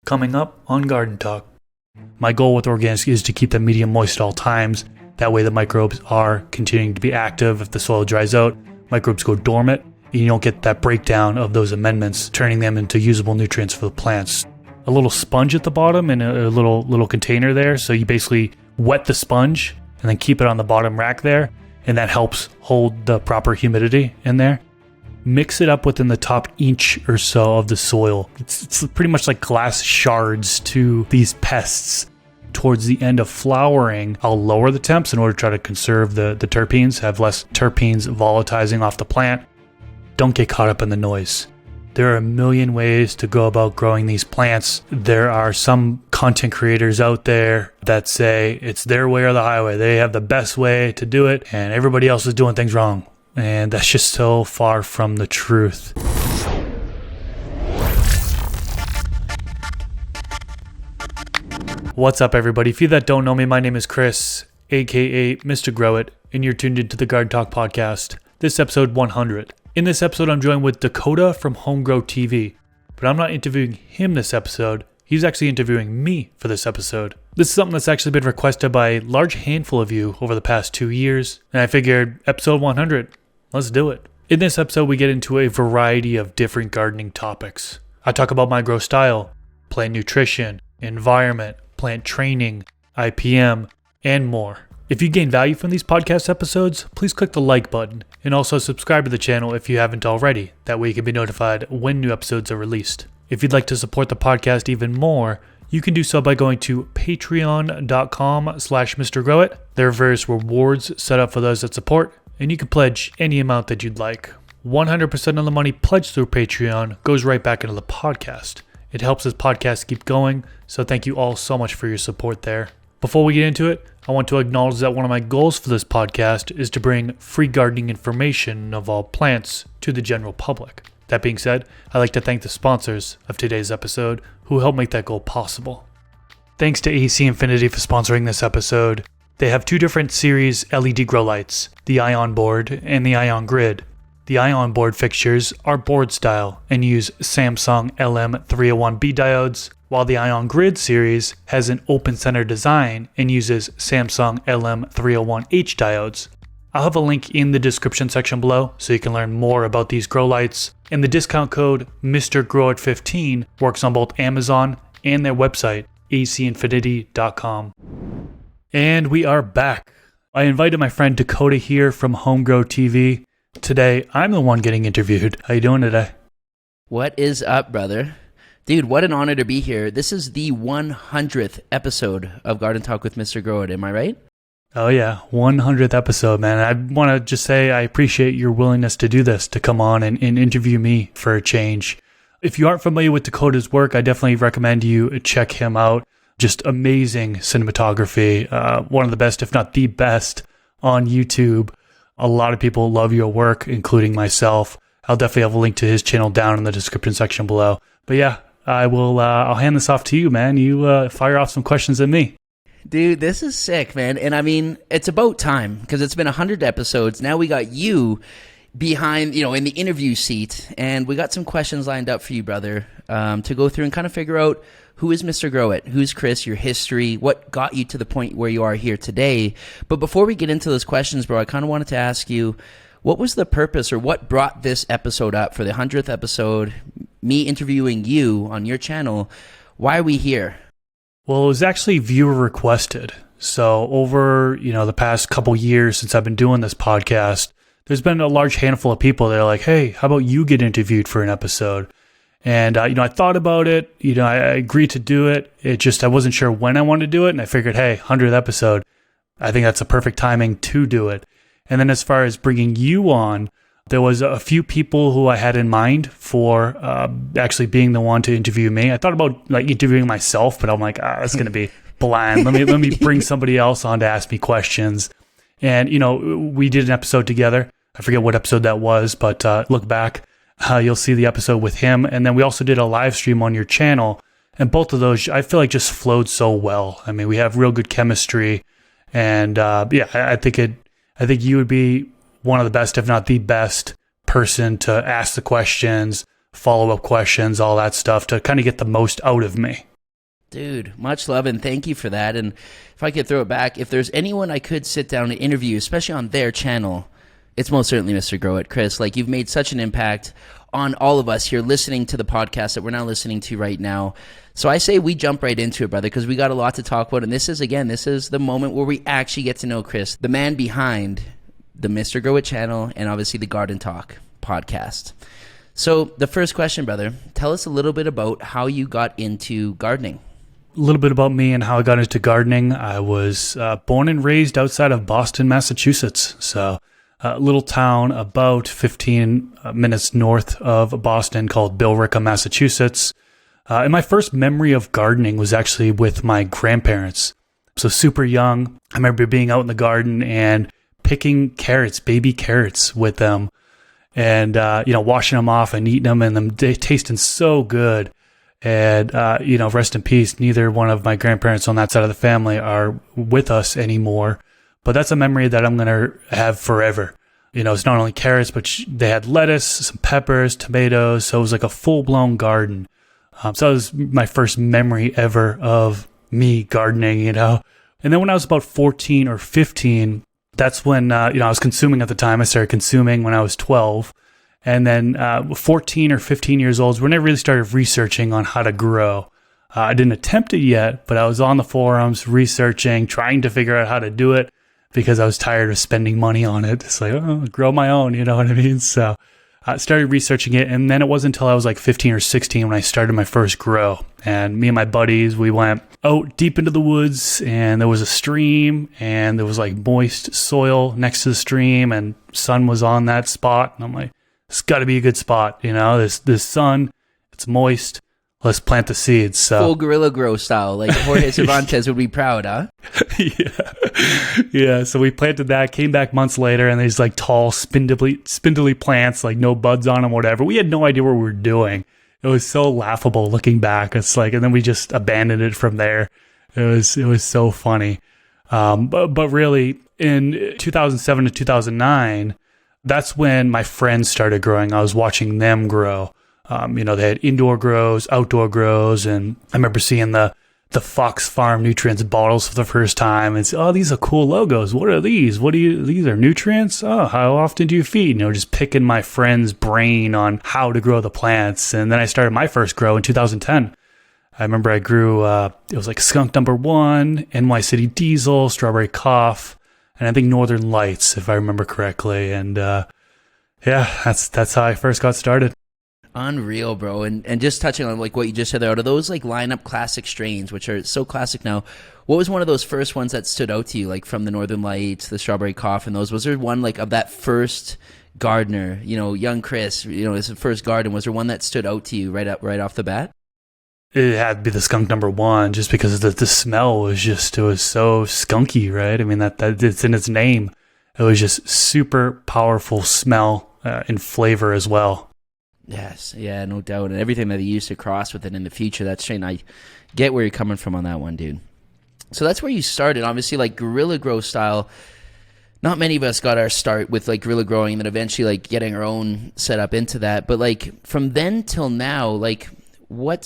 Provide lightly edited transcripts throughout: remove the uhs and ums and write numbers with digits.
Coming up on Garden Talk. My goal with organics is to keep them medium moist at all times. That way the microbes are continuing to be active. If the soil dries out, microbes go dormant, and you don't get that breakdown of those amendments, turning them into usable nutrients for the plants. A little sponge at the bottom and a little container there, so you basically wet the sponge and then keep it on the bottom rack there, and that helps hold the proper humidity in there. Mix it up within the top inch or so of the soil. It's pretty much like glass shards to these pests. Towards the end of flowering, I'll lower the temps in order to try to conserve the terpenes, have less terpenes volatilizing off the plant. Don't get caught up in the noise. There are a million ways to go about growing these plants. There are some content creators out there that say it's their way or the highway. They have the best way to do it, and everybody else is doing things wrong. And that's just so far from the truth. What's up, everybody? If you that don't know me, my name is Chris, aka Mr. Grow It, and you're tuned into the Garden Talk podcast. This is episode 100. In this episode, I'm joined with Dakota from Homegrow TV, but I'm not interviewing him this episode. He's actually interviewing me for this episode. This is something that's actually been requested by a large handful of you over the past 2 years, and I figured episode 100. Let's do it. In this episode, we get into a variety of different gardening topics. I talk about my grow style, plant nutrition, environment, plant training, IPM, and more. If you gain value from these podcast episodes, please click the like button and also subscribe to the channel if you haven't already. That way you can be notified when new episodes are released. If you'd like to support the podcast even more, you can do so by going to patreon.com/MrGrowIt. There are various rewards set up for those that support, and you can pledge any amount that you'd like. 100% of the money pledged through Patreon goes right back into the podcast. It helps this podcast keep going, so thank you all so much for your support there. Before we get into it, I want to acknowledge that one of my goals for this podcast is to bring free gardening information of all plants to the general public. That being said, I'd like to thank the sponsors of today's episode who helped make that goal possible. Thanks to AC Infinity for sponsoring this episode. They have two different series LED grow lights, the Ion Board and the Ion Grid. The Ion Board fixtures are board style and use Samsung LM301B diodes, while the Ion Grid series has an open center design and uses Samsung LM301H diodes. I'll have a link in the description section below so you can learn more about these grow lights, and the discount code MrGrowIt15 works on both Amazon and their website, acinfinity.com. And we are back. I invited my friend Dakota here from Homegrow TV. Today, I'm the one getting interviewed. How you doing today? What is up, brother? Dude, what an honor to be here. This is the 100th episode of Garden Talk with Mr. Grow It, am I right? Oh yeah, 100th episode, man. I want to just say I appreciate your willingness to do this, to come on and interview me for a change. If you aren't familiar with Dakota's work, I definitely recommend you check him out. Just amazing cinematography, one of the best, if not the best, on YouTube. A lot of people love your work, including myself. I'll definitely have a link to his channel down in the description section below. But yeah, I'll hand this off to you, man. You fire off some questions at me. Dude, this is sick, man. And I mean, it's about time because it's been 100 episodes. Now we got you behind, in the interview seat, and we got some questions lined up for you, brother, to go through and kind of figure out who is Mr. Grow It, who's Chris, your history, what got you to the point where you are here today. But before we get into those questions, bro, I kind of wanted to ask you, what was the purpose or what brought this episode up for the 100th episode, me interviewing you on your channel? Why are we here? Well, it was actually viewer requested. So over, the past couple years since I've been doing this podcast, there's been a large handful of people that are like, hey, how about you get interviewed for an episode? And, I thought about it, I agreed to do it. It just, I wasn't sure when I wanted to do it. And I figured, hey, 100th episode, I think that's a perfect timing to do it. And then as far as bringing you on, there was a few people who I had in mind for actually being the one to interview me. I thought about interviewing myself, but I'm like, that's going to be bland. Let me bring somebody else on to ask me questions. And, we did an episode together. I forget what episode that was, but look back. You'll see the episode with him. And then we also did a live stream on your channel. And both of those, I feel like just flowed so well. I mean, we have real good chemistry. And I think you would be one of the best, if not the best person to ask the questions, follow-up questions, all that stuff to kind of get the most out of me. Dude, much love and thank you for that. And if I could throw it back, if there's anyone I could sit down and interview, especially on their channel, it's most certainly Mr. Grow It. Chris, like, you've made such an impact on all of us here listening to the podcast that we're now listening to right now. So I say we jump right into it, brother, because we got a lot to talk about. And this is the moment where we actually get to know Chris, the man behind the Mr. Grow It channel and obviously the Garden Talk podcast. So the first question, brother, tell us a little bit about how you got into gardening. A little bit about me and how I got into gardening. I was born and raised outside of Boston, Massachusetts. So a little town about 15 minutes north of Boston called Billerica, Massachusetts. And my first memory of gardening was actually with my grandparents. So super young. I remember being out in the garden and picking carrots, baby carrots with them. And, washing them off and eating them and them tasting so good. And, rest in peace, neither one of my grandparents on that side of the family are with us anymore. But that's a memory that I'm going to have forever. It's not only carrots, but they had lettuce, some peppers, tomatoes. So it was like a full-blown garden. So that was my first memory ever of me gardening, And then when I was about 14 or 15, that's when, I was consuming at the time. I started consuming when I was 12. And then 14 or 15 years old is when I really started researching on how to grow. I didn't attempt it yet, but I was on the forums researching, trying to figure out how to do it because I was tired of spending money on it. It's like, grow my own, you know what I mean? So I started researching it. And then it wasn't until I was like 15 or 16 when I started my first grow. And me and my buddies, we went out deep into the woods and there was a stream and there was like moist soil next to the stream and sun was on that spot. And I'm like, it's got to be a good spot, this sun, it's moist, let's plant the seeds. So full Gorilla Grow style, like Jorge Cervantes would be proud, huh? Yeah, so we planted that, came back months later, and there's like tall, spindly plants, like no buds on them, whatever. We had no idea what we were doing. It was so laughable looking back. It's like, and then we just abandoned it from there. It was so funny. But really, in 2007 to 2009, that's when my friends started growing. I was watching them grow. They had indoor grows, outdoor grows, and I remember seeing the Fox Farm nutrients bottles for the first time. And these are cool logos. What are these? These are nutrients? Oh, how often do you feed? Just picking my friend's brain on how to grow the plants. And then I started my first grow in 2010. I remember I grew, it was like Skunk Number 1, NY City Diesel, Strawberry Cough, and I think Northern Lights, if I remember correctly. And that's how I first got started. Unreal, bro. And just touching on like what you just said there, out of those like lineup classic strains, which are so classic now, what was one of those first ones that stood out to you, like from the Northern Lights, the Strawberry Cough, and those? Was there one like of that first gardener, young Chris, his first garden? Was there one that stood out to you right off the bat? It had to be the Skunk Number 1, just because the smell was it was so skunky, right? I mean, that it's in its name. It was just super powerful smell and flavor as well. Yes, yeah, no doubt. And everything that he used to cross with it in the future, that strain, I get where you're coming from on that one, dude. So that's where you started, obviously, like Gorilla Grow style. Not many of us got our start with like Gorilla Growing and then eventually like getting our own setup into that. But like from then till now, like what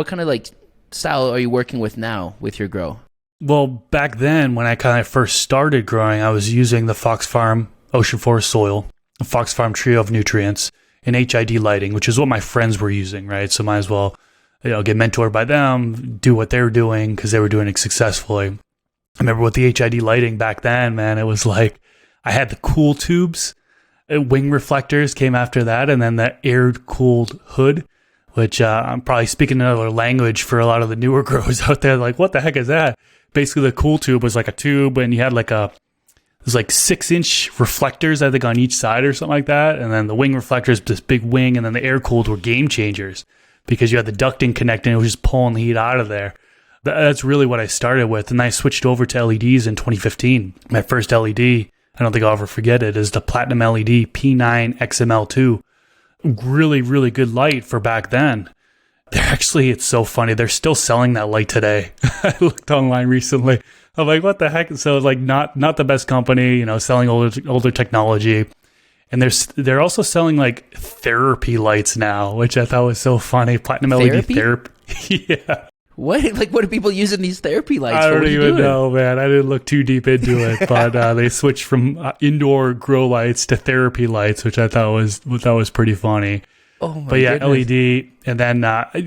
kind of like style are you working with now with your grow? Well, back then when I kind of first started growing, I was using the Fox Farm Ocean Forest Soil, the Fox Farm Trio of Nutrients, and HID lighting, which is what my friends were using, right? So might as well, get mentored by them, do what they were doing because they were doing it successfully. I remember with the HID lighting back then, man, it was like I had the cool tubes, wing reflectors came after that, and then the air-cooled hood, which I'm probably speaking another language for a lot of the newer growers out there. Like, what the heck is that? Basically, the cool tube was like a tube, and you had like there's like 6-inch reflectors, I think, on each side or something like that. And then the wing reflectors, this big wing, and then the air-cooled were game changers because you had the ducting connecting, it was just pulling the heat out of there. That's really what I started with. And I switched over to LEDs in 2015. My first LED, I don't think I'll ever forget it, is the Platinum LED P9 XML2. Really, really good light for back then. It's so funny. They're still selling that light today. I looked online recently. I'm like, what the heck? So like not the best company, selling older technology. And they're also selling like therapy lights now, which I thought was so funny. Platinum LED therapy. Yeah. What are people using these therapy lights for? I What don't are you even doing? know, man. I didn't look too deep into it, but they switched from indoor grow lights to therapy lights, which I thought was pretty funny. Oh my But yeah, goodness. LED, and then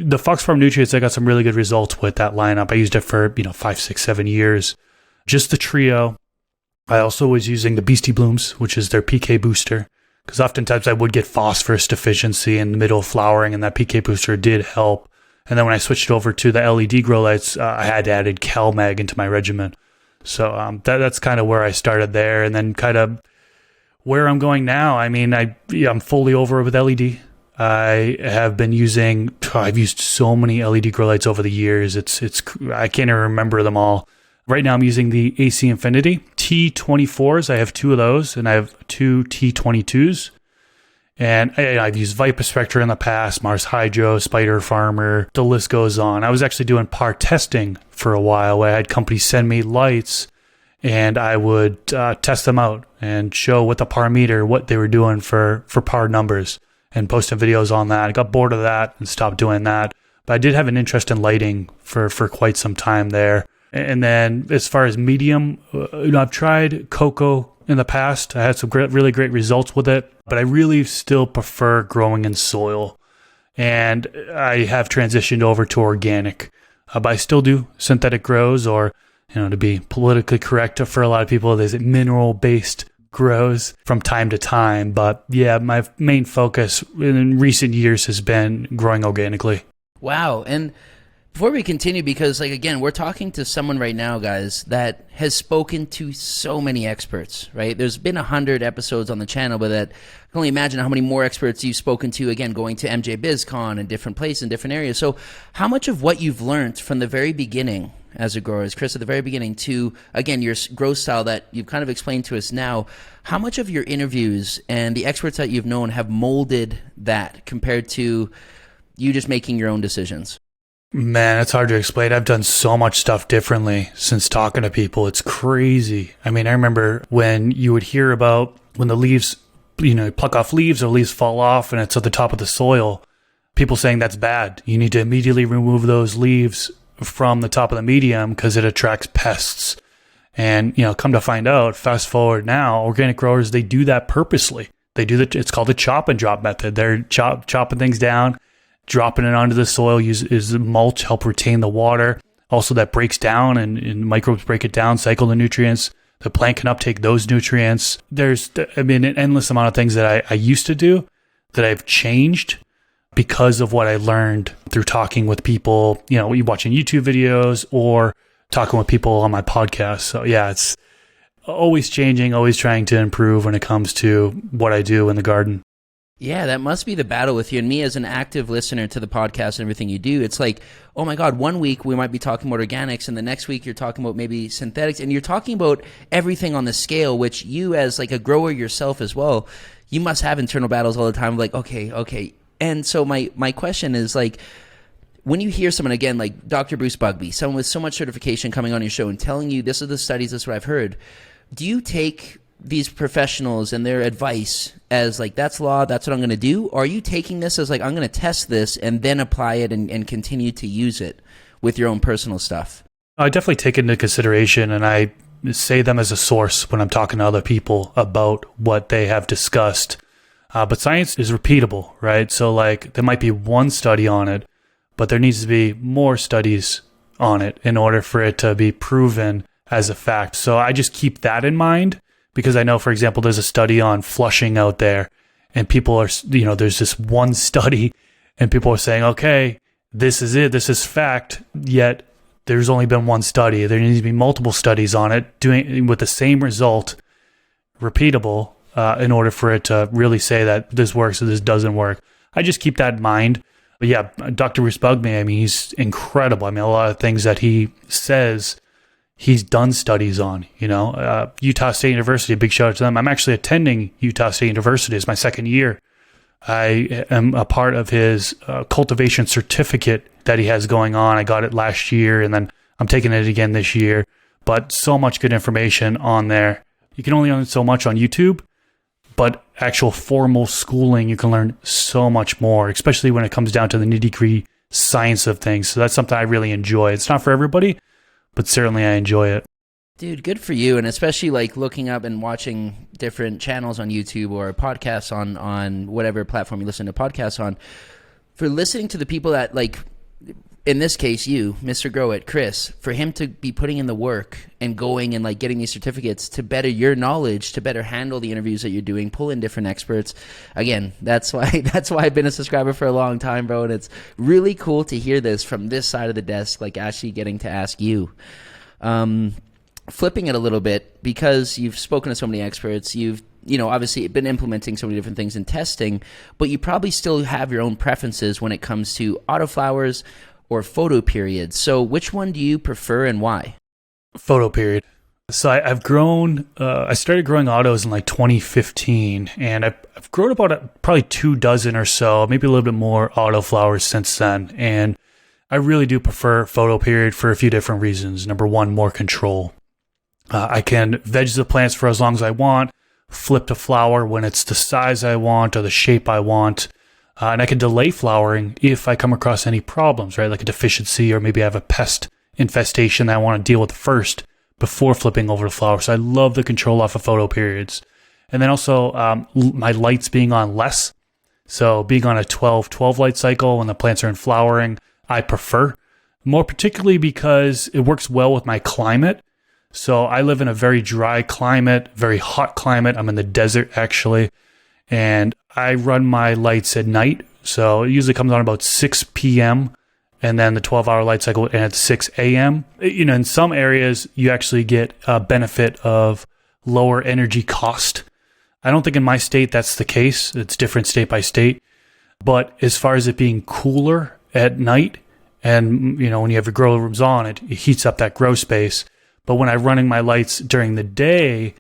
the Fox Farm Nutrients, I got some really good results with that lineup. I used it for 5, 6, 7 years. Just the trio. I also was using the Beastie Blooms, which is their PK booster, because oftentimes I would get phosphorus deficiency in the middle of flowering, and that PK booster did help. And then when I switched over to the LED grow lights, I had added CalMag into my regimen. So that's kind of where I started there, and then kind of where I'm going now. I mean, I'm fully over with LED. I have been I've used so many LED grow lights over the years. I can't even remember them all. Right now I'm using the AC Infinity T24s. I have 2 of those, and I have 2 T22s. And I've used Vipaspectra in the past, Mars Hydro, Spider Farmer, the list goes on. I was actually doing par testing for a while where I had companies send me lights, and I would test them out and show with the par meter what they were doing for par numbers, and posting videos on that. I got bored of that and stopped doing that. But I did have an interest in lighting for quite some time there. And then as far as medium, I've tried cocoa in the past. I had some really great results with it, but I really still prefer growing in soil. And I have transitioned over to organic. But I still do synthetic grows, or, to be politically correct for a lot of people, there's mineral-based grows from time to time. But yeah, my main focus in recent years has been growing organically. Wow. And before we continue, because again, we're talking to someone right now, guys, that has spoken to so many experts, right? There's been 100 episodes on the channel, but I can only imagine how many more experts you've spoken to, again, going to MJ BizCon and different places in different areas. So how much of what you've learned from the very beginning as a grower, as Chris at the very beginning, to, again, your growth style that you've kind of explained to us now, how much of your interviews and the experts that you've known have molded that compared to you just making your own decisions? Man, it's hard to explain. I've done so much stuff differently since talking to people. It's crazy. I mean, I remember when you would hear about when the leaves, pluck off leaves or leaves fall off and it's at the top of the soil, people saying that's bad. You need to immediately remove those leaves from the top of the medium because it attracts pests. And, come to find out, fast forward now, organic growers, they do that purposely. It's called the chop and drop method. They're chopping things down, dropping it onto the soil, use mulch, help retain the water. Also, that breaks down and microbes break it down, cycle the nutrients. The plant can uptake those nutrients. There's, an endless amount of things that I used to do that I've changed because of what I learned through talking with people, watching YouTube videos or talking with people on my podcast. So yeah, it's always changing, always trying to improve when it comes to what I do in the garden. Yeah, that must be the battle with you and me as an active listener to the podcast and everything you do. It's like, oh my God, one week we might be talking about organics and the next week you're talking about maybe synthetics, and you're talking about everything on the scale, which you as a grower yourself as well, you must have internal battles all the time. Okay. And so my question is when you hear someone, again, like Dr. Bruce Bugbee, someone with so much certification coming on your show and telling you this are the studies, this is what I've heard, do you take these professionals and their advice as that's law, that's what I'm going to do? Or are you taking this as I'm going to test this and then apply it and continue to use it with your own personal stuff? I definitely take it into consideration, and I say them as a source when I'm talking to other people about what they have discussed. But science is repeatable, right? So there might be one study on it, but there needs to be more studies on it in order for it to be proven as a fact. So I just keep that in mind. Because I know, for example, there's a study on flushing out there, and people are, there's this one study, and people are saying, okay, this is it, this is fact, yet there's only been one study. There needs to be multiple studies on it, doing with the same result, repeatable, in order for it to really say that this works or this doesn't work. I just keep that in mind. But yeah, Dr. Bruce Bugbee, he's incredible. A lot of things that he says, he's done studies on, Utah State University, a big shout out to them. I'm actually attending Utah State University. It's my second year. I am a part of his cultivation certificate that he has going on. I got it last year, and then I'm taking it again this year. But so much good information on there. You can only learn so much on YouTube, but actual formal schooling, you can learn so much more, especially when it comes down to the nitty-gritty science of things. So that's something I really enjoy. It's not for everybody, but certainly I enjoy it. Dude, good for you. And especially like looking up and watching different channels on YouTube or podcasts on whatever platform you listen to podcasts on, for listening to the people that, like, in this case, you, Mr. Grow It, Chris, for him to be putting in the work and going and like getting these certificates to better your knowledge, to better handle the interviews that you're doing, pull in different experts. Again, that's why I've been a subscriber for a long time, bro. And it's really cool to hear this from this side of the desk, like actually getting to ask you. Flipping it a little bit, because you've spoken to so many experts, you've obviously been implementing so many different things in testing, but you probably still have your own preferences when it comes to Autoflowers or Photoperiod. So which one do you prefer and why? Photoperiod. So I've grown, I started growing autos in like 2015, and I've grown about probably 24 or so, maybe a little bit more Autoflowers since then. And I really do prefer Photoperiod for a few different reasons. Number one, more control. I can veg the plants for as long as I want, flip to flower when it's the size I want or the shape I want. And I can delay flowering if I come across any problems, right? Like a deficiency, or maybe I have a pest infestation that I want to deal with first before flipping over to flower. So I love the control off of Photoperiods. And then also my lights being on less. So being on a 12 light cycle when the plants are in flowering, I prefer. More particularly because it works well with my climate. So I live in a very dry climate, very hot climate. I'm in the desert, actually. And I run my lights at night. So it usually comes on about 6 p.m. and then the 12-hour light cycle at 6 a.m. In some areas, you actually get a benefit of lower energy cost. I don't think in my state that's the case. It's different state by state. But as far as it being cooler at night, and when you have your grow rooms on, it heats up that grow space. But when I'm running my lights during the day,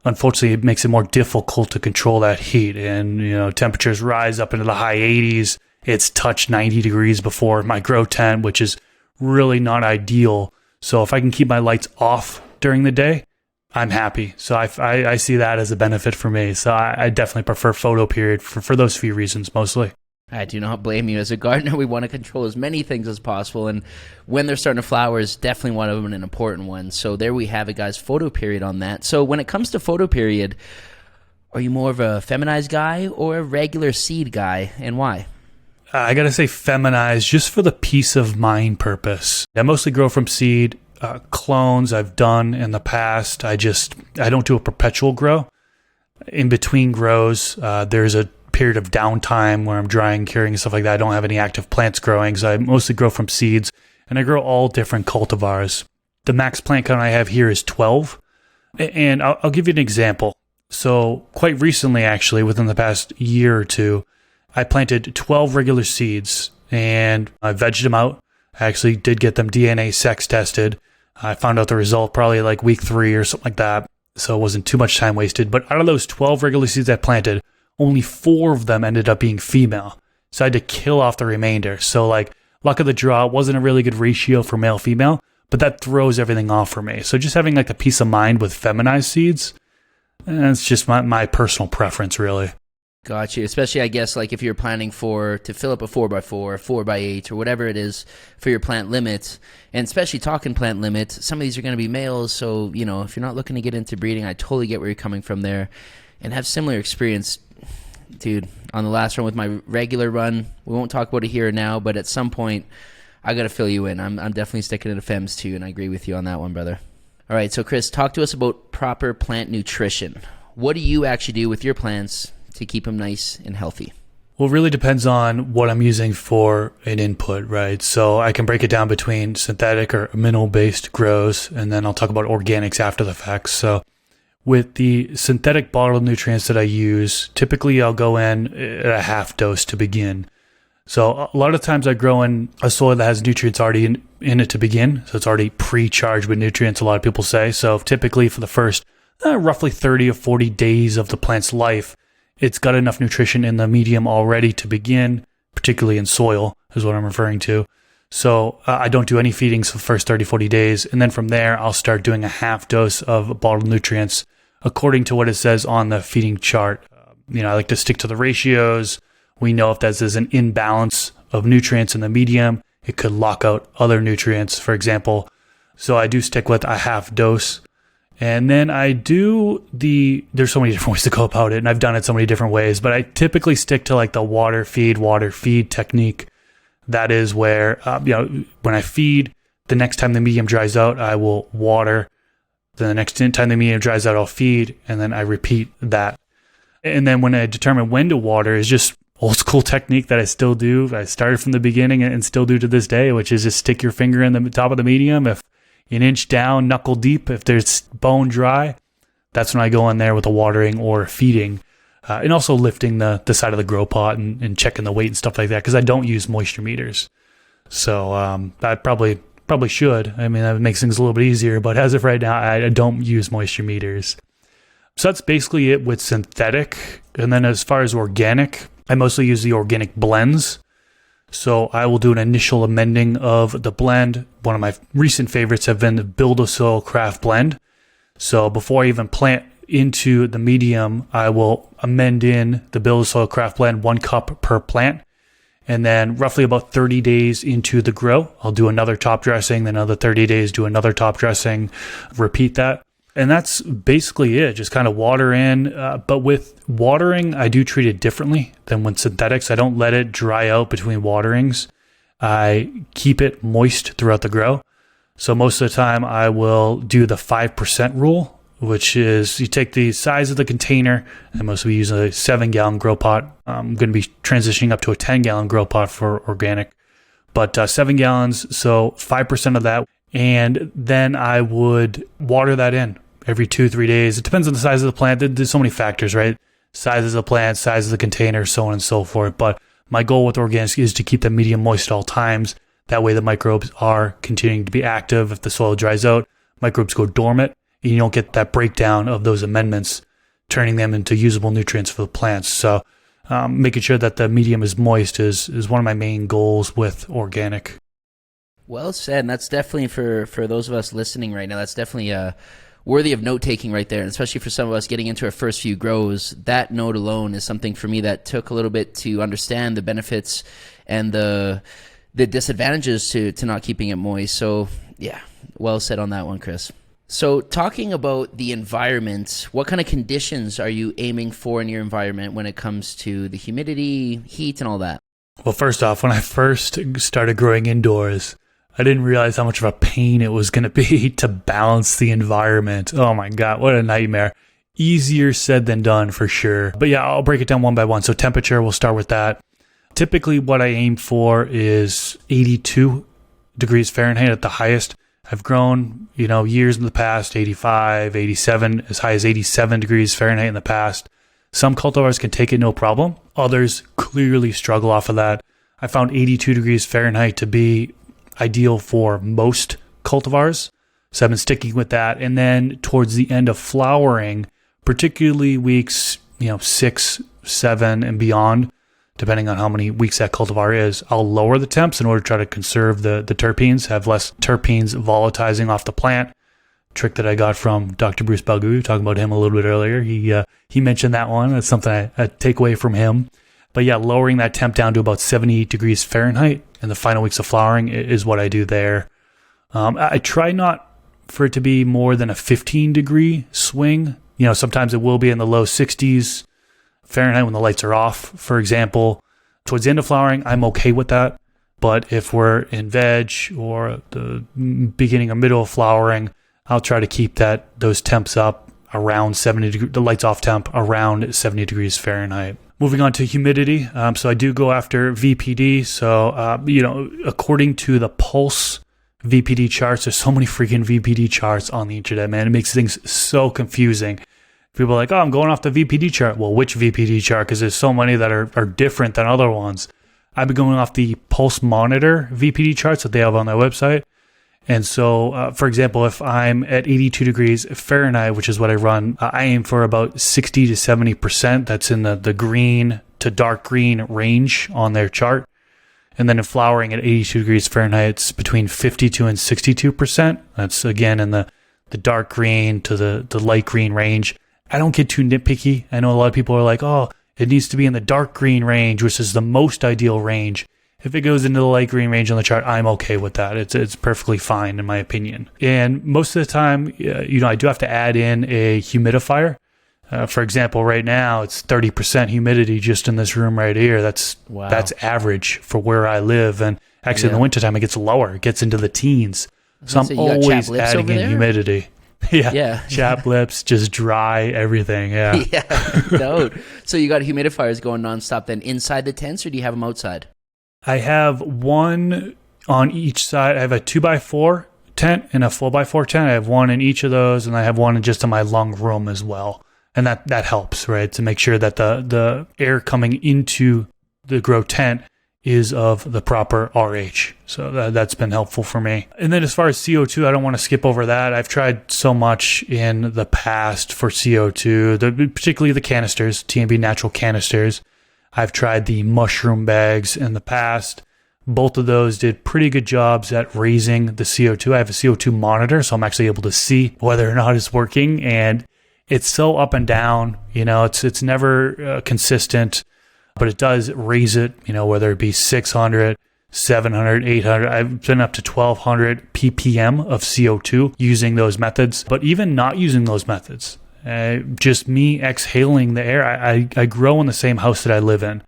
unfortunately, it makes it more difficult to control that heat. And, temperatures rise up into the high 80s. It's touched 90 degrees before my grow tent, which is really not ideal. So if I can keep my lights off during the day, I'm happy. So I see that as a benefit for me. So I definitely prefer Photoperiod for those few reasons mostly. I do not blame you. As a gardener, we want to control as many things as possible, and when they're starting to flower is definitely one of them, and an important one. So there we have it, guys. Photoperiod on that. So when it comes to Photoperiod, are you more of a feminized guy or a regular seed guy, and why? I gotta say feminized, just for the peace of mind purpose. I mostly grow from seed. Clones I've done in the past. I don't do a perpetual grow. In between grows, there's a period of downtime where I'm drying, curing, and stuff like that. I don't have any active plants growing, so I mostly grow from seeds, and I grow all different cultivars. The max plant count I have here is 12, and I'll give you an example. So quite recently, actually, within the past year or two, I planted 12 regular seeds, and I vegged them out. I actually did get them DNA sex tested. I found out the result probably like week 3 or something like that, so it wasn't too much time wasted. But out of those 12 regular seeds I planted, only 4 of them ended up being female. So I had to kill off the remainder. So like, luck of the draw, it wasn't a really good ratio for male-female, but that throws everything off for me. So just having like the peace of mind with feminized seeds, it's just my personal preference, really. Got you. Especially, I guess, like if you're planning to fill up a 4x4, 4x8, or whatever it is for your plant limit, and especially talking plant limit, some of these are going to be males. So, if you're not looking to get into breeding, I totally get where you're coming from there, and have similar experience. Dude, on the last run with my regular run, we won't talk about it here or now, but at some point, I got to fill you in. I'm definitely sticking to the Fems too, and I agree with you on that one, brother. All right, so Chris, talk to us about proper plant nutrition. What do you actually do with your plants to keep them nice and healthy? Well, it really depends on what I'm using for an input, right? So I can break it down between synthetic or mineral-based grows, and then I'll talk about organics after the fact. So with the synthetic bottled nutrients that I use, typically I'll go in at a half dose to begin. So a lot of times I grow in a soil that has nutrients already in it to begin. So it's already pre-charged with nutrients, a lot of people say. So typically for the first roughly 30 or 40 days of the plant's life, it's got enough nutrition in the medium already to begin, particularly in soil is what I'm referring to. So I don't do any feedings for the first 30, 40 days. And then from there, I'll start doing a half dose of bottled nutrients according to what it says on the feeding chart. I like to stick to the ratios. We know if there's an imbalance of nutrients in the medium. It could lock out other nutrients, for example. So I do stick with a half dose. And then there's so many different ways to go about it, and I've done it so many different ways, but I typically stick to like the water feed technique. That is where, when I feed, the next time the medium dries out, I will water. Then the next time the medium dries out, I'll feed, and then I repeat that. And then when I determine when to water is just old school technique that I still do. I started from the beginning and still do to this day, which is just stick your finger in the top of the medium. If an inch down, knuckle deep, if there's bone dry, that's when I go in there with a watering or feeding. And also lifting the side of the grow pot and checking the weight and stuff like that, because I don't use moisture meters. So I probably should. I mean, that makes things a little bit easier, but as of right now, I don't use moisture meters. So that's basically it with synthetic. And then as far as organic, I mostly use the organic blends. So I will do an initial amending of the blend. One of my recent favorites have been the Build a Soil Craft blend. So before I even plant into the medium, I will amend in the Build a Soil Craft blend, 1 cup per plant. And then roughly about 30 days into the grow, I'll do another top dressing, then another 30 days, do another top dressing, repeat that. And that's basically it, just kind of water in. But with watering, I do treat it differently than with synthetics. I don't let it dry out between waterings. I keep it moist throughout the grow. So most of the time I will do the 5% rule, which is you take the size of the container, and mostly we use a 7-gallon grow pot. I'm going to be transitioning up to a 10-gallon grow pot for organic, but 7 gallons, so 5% of that. And then I would water that in every 2-3 days. It depends on the size of the plant. There's so many factors, right? Size of the plant, size of the container, so on and so forth. But my goal with organics is to keep the medium moist at all times. That way the microbes are continuing to be active. If the soil dries out, microbes go dormant, and you don't get that breakdown of those amendments, turning them into usable nutrients for the plants. So making sure that the medium is moist is one of my main goals with organic. Well said. And that's definitely for those of us listening right now, that's definitely worthy of note-taking right there. And especially for some of us getting into our first few grows, that note alone is something for me that took a little bit to understand the benefits and the disadvantages to not keeping it moist. So yeah, well said on that one, Chris. So talking about the environment, what kind of conditions are you aiming for in your environment when it comes to the humidity, heat, and all that? Well, first off, when I first started growing indoors, I didn't realize how much of a pain it was going to be to balance the environment. Oh my God, what a nightmare. Easier said than done for sure. But yeah, I'll break it down one by one. So temperature, we'll start with that. Typically what I aim for is 82 degrees Fahrenheit at the highest. I've grown, years in the past, 85, 87, as high as 87 degrees Fahrenheit in the past. Some cultivars can take it no problem. Others clearly struggle off of that. I found 82 degrees Fahrenheit to be ideal for most cultivars. So I've been sticking with that. And then towards the end of flowering, particularly weeks, 6, 7 and beyond, depending on how many weeks that cultivar is, I'll lower the temps in order to try to conserve the terpenes, have less terpenes volatilizing off the plant. Trick that I got from Dr. Bruce Balgoo, talking about him a little bit earlier. He mentioned that one. That's something I take away from him. But yeah, lowering that temp down to about 78 degrees Fahrenheit in the final weeks of flowering is what I do there. I try not for it to be more than a 15 degree swing. Sometimes it will be in the low 60s Fahrenheit when the lights are off, for example. Towards the end of flowering, I'm okay with that. But if we're in veg or the beginning or middle of flowering, I'll try to keep those temps up around 70 degrees, the lights off temp around 70 degrees Fahrenheit. Moving on to humidity. So I do go after VPD. So, according to the Pulse VPD charts, there's so many freaking VPD charts on the internet, man. It makes things so confusing. People are like, I'm going off the VPD chart. Well, which VPD chart? Because there's so many that are different than other ones. I've been going off the Pulse Monitor VPD charts that they have on their website. And so, for example, if I'm at 82 degrees Fahrenheit, which is what I run, I aim for about 60 to 70%. That's in the green to dark green range on their chart. And then in flowering at 82 degrees Fahrenheit, it's between 52 and 62%. That's, again, in the dark green to the light green range. I don't get too nitpicky. I know a lot of people are like, it needs to be in the dark green range, which is the most ideal range. if it goes into the light green range on the chart, I'm okay with that. It's perfectly fine in my opinion. And most of the time, I do have to add in a humidifier. For example, right now it's 30% humidity just in this room right here. That's average for where I live. And actually in the wintertime, it gets lower. It gets into the teens. So I'm always adding in humidity. Yeah. Chapped lips, just dry everything. Yeah. Yeah. No. So you got humidifiers going nonstop then inside the tents, or do you have them outside? I have one on each side. I have a 2x4 tent and a 4x4 tent. I have one in each of those, and I have one just in my lung room as well. And that helps, right? To make sure that the air coming into the grow tent is of the proper RH. So that's been helpful for me. And then as far as CO2, I don't want to skip over that. I've tried so much in the past for CO2, particularly the canisters, TMB natural canisters. I've tried the mushroom bags in the past. Both of those did pretty good jobs at raising the CO2. I have a CO2 monitor, so I'm actually able to see whether or not it's working. And it's so up and down, it's never consistent. But it does raise it, whether it be 600, 700, 800. I've been up to 1200 ppm of CO2 using those methods. But even not using those methods, just me exhaling the air. I grow in the same house that I live in.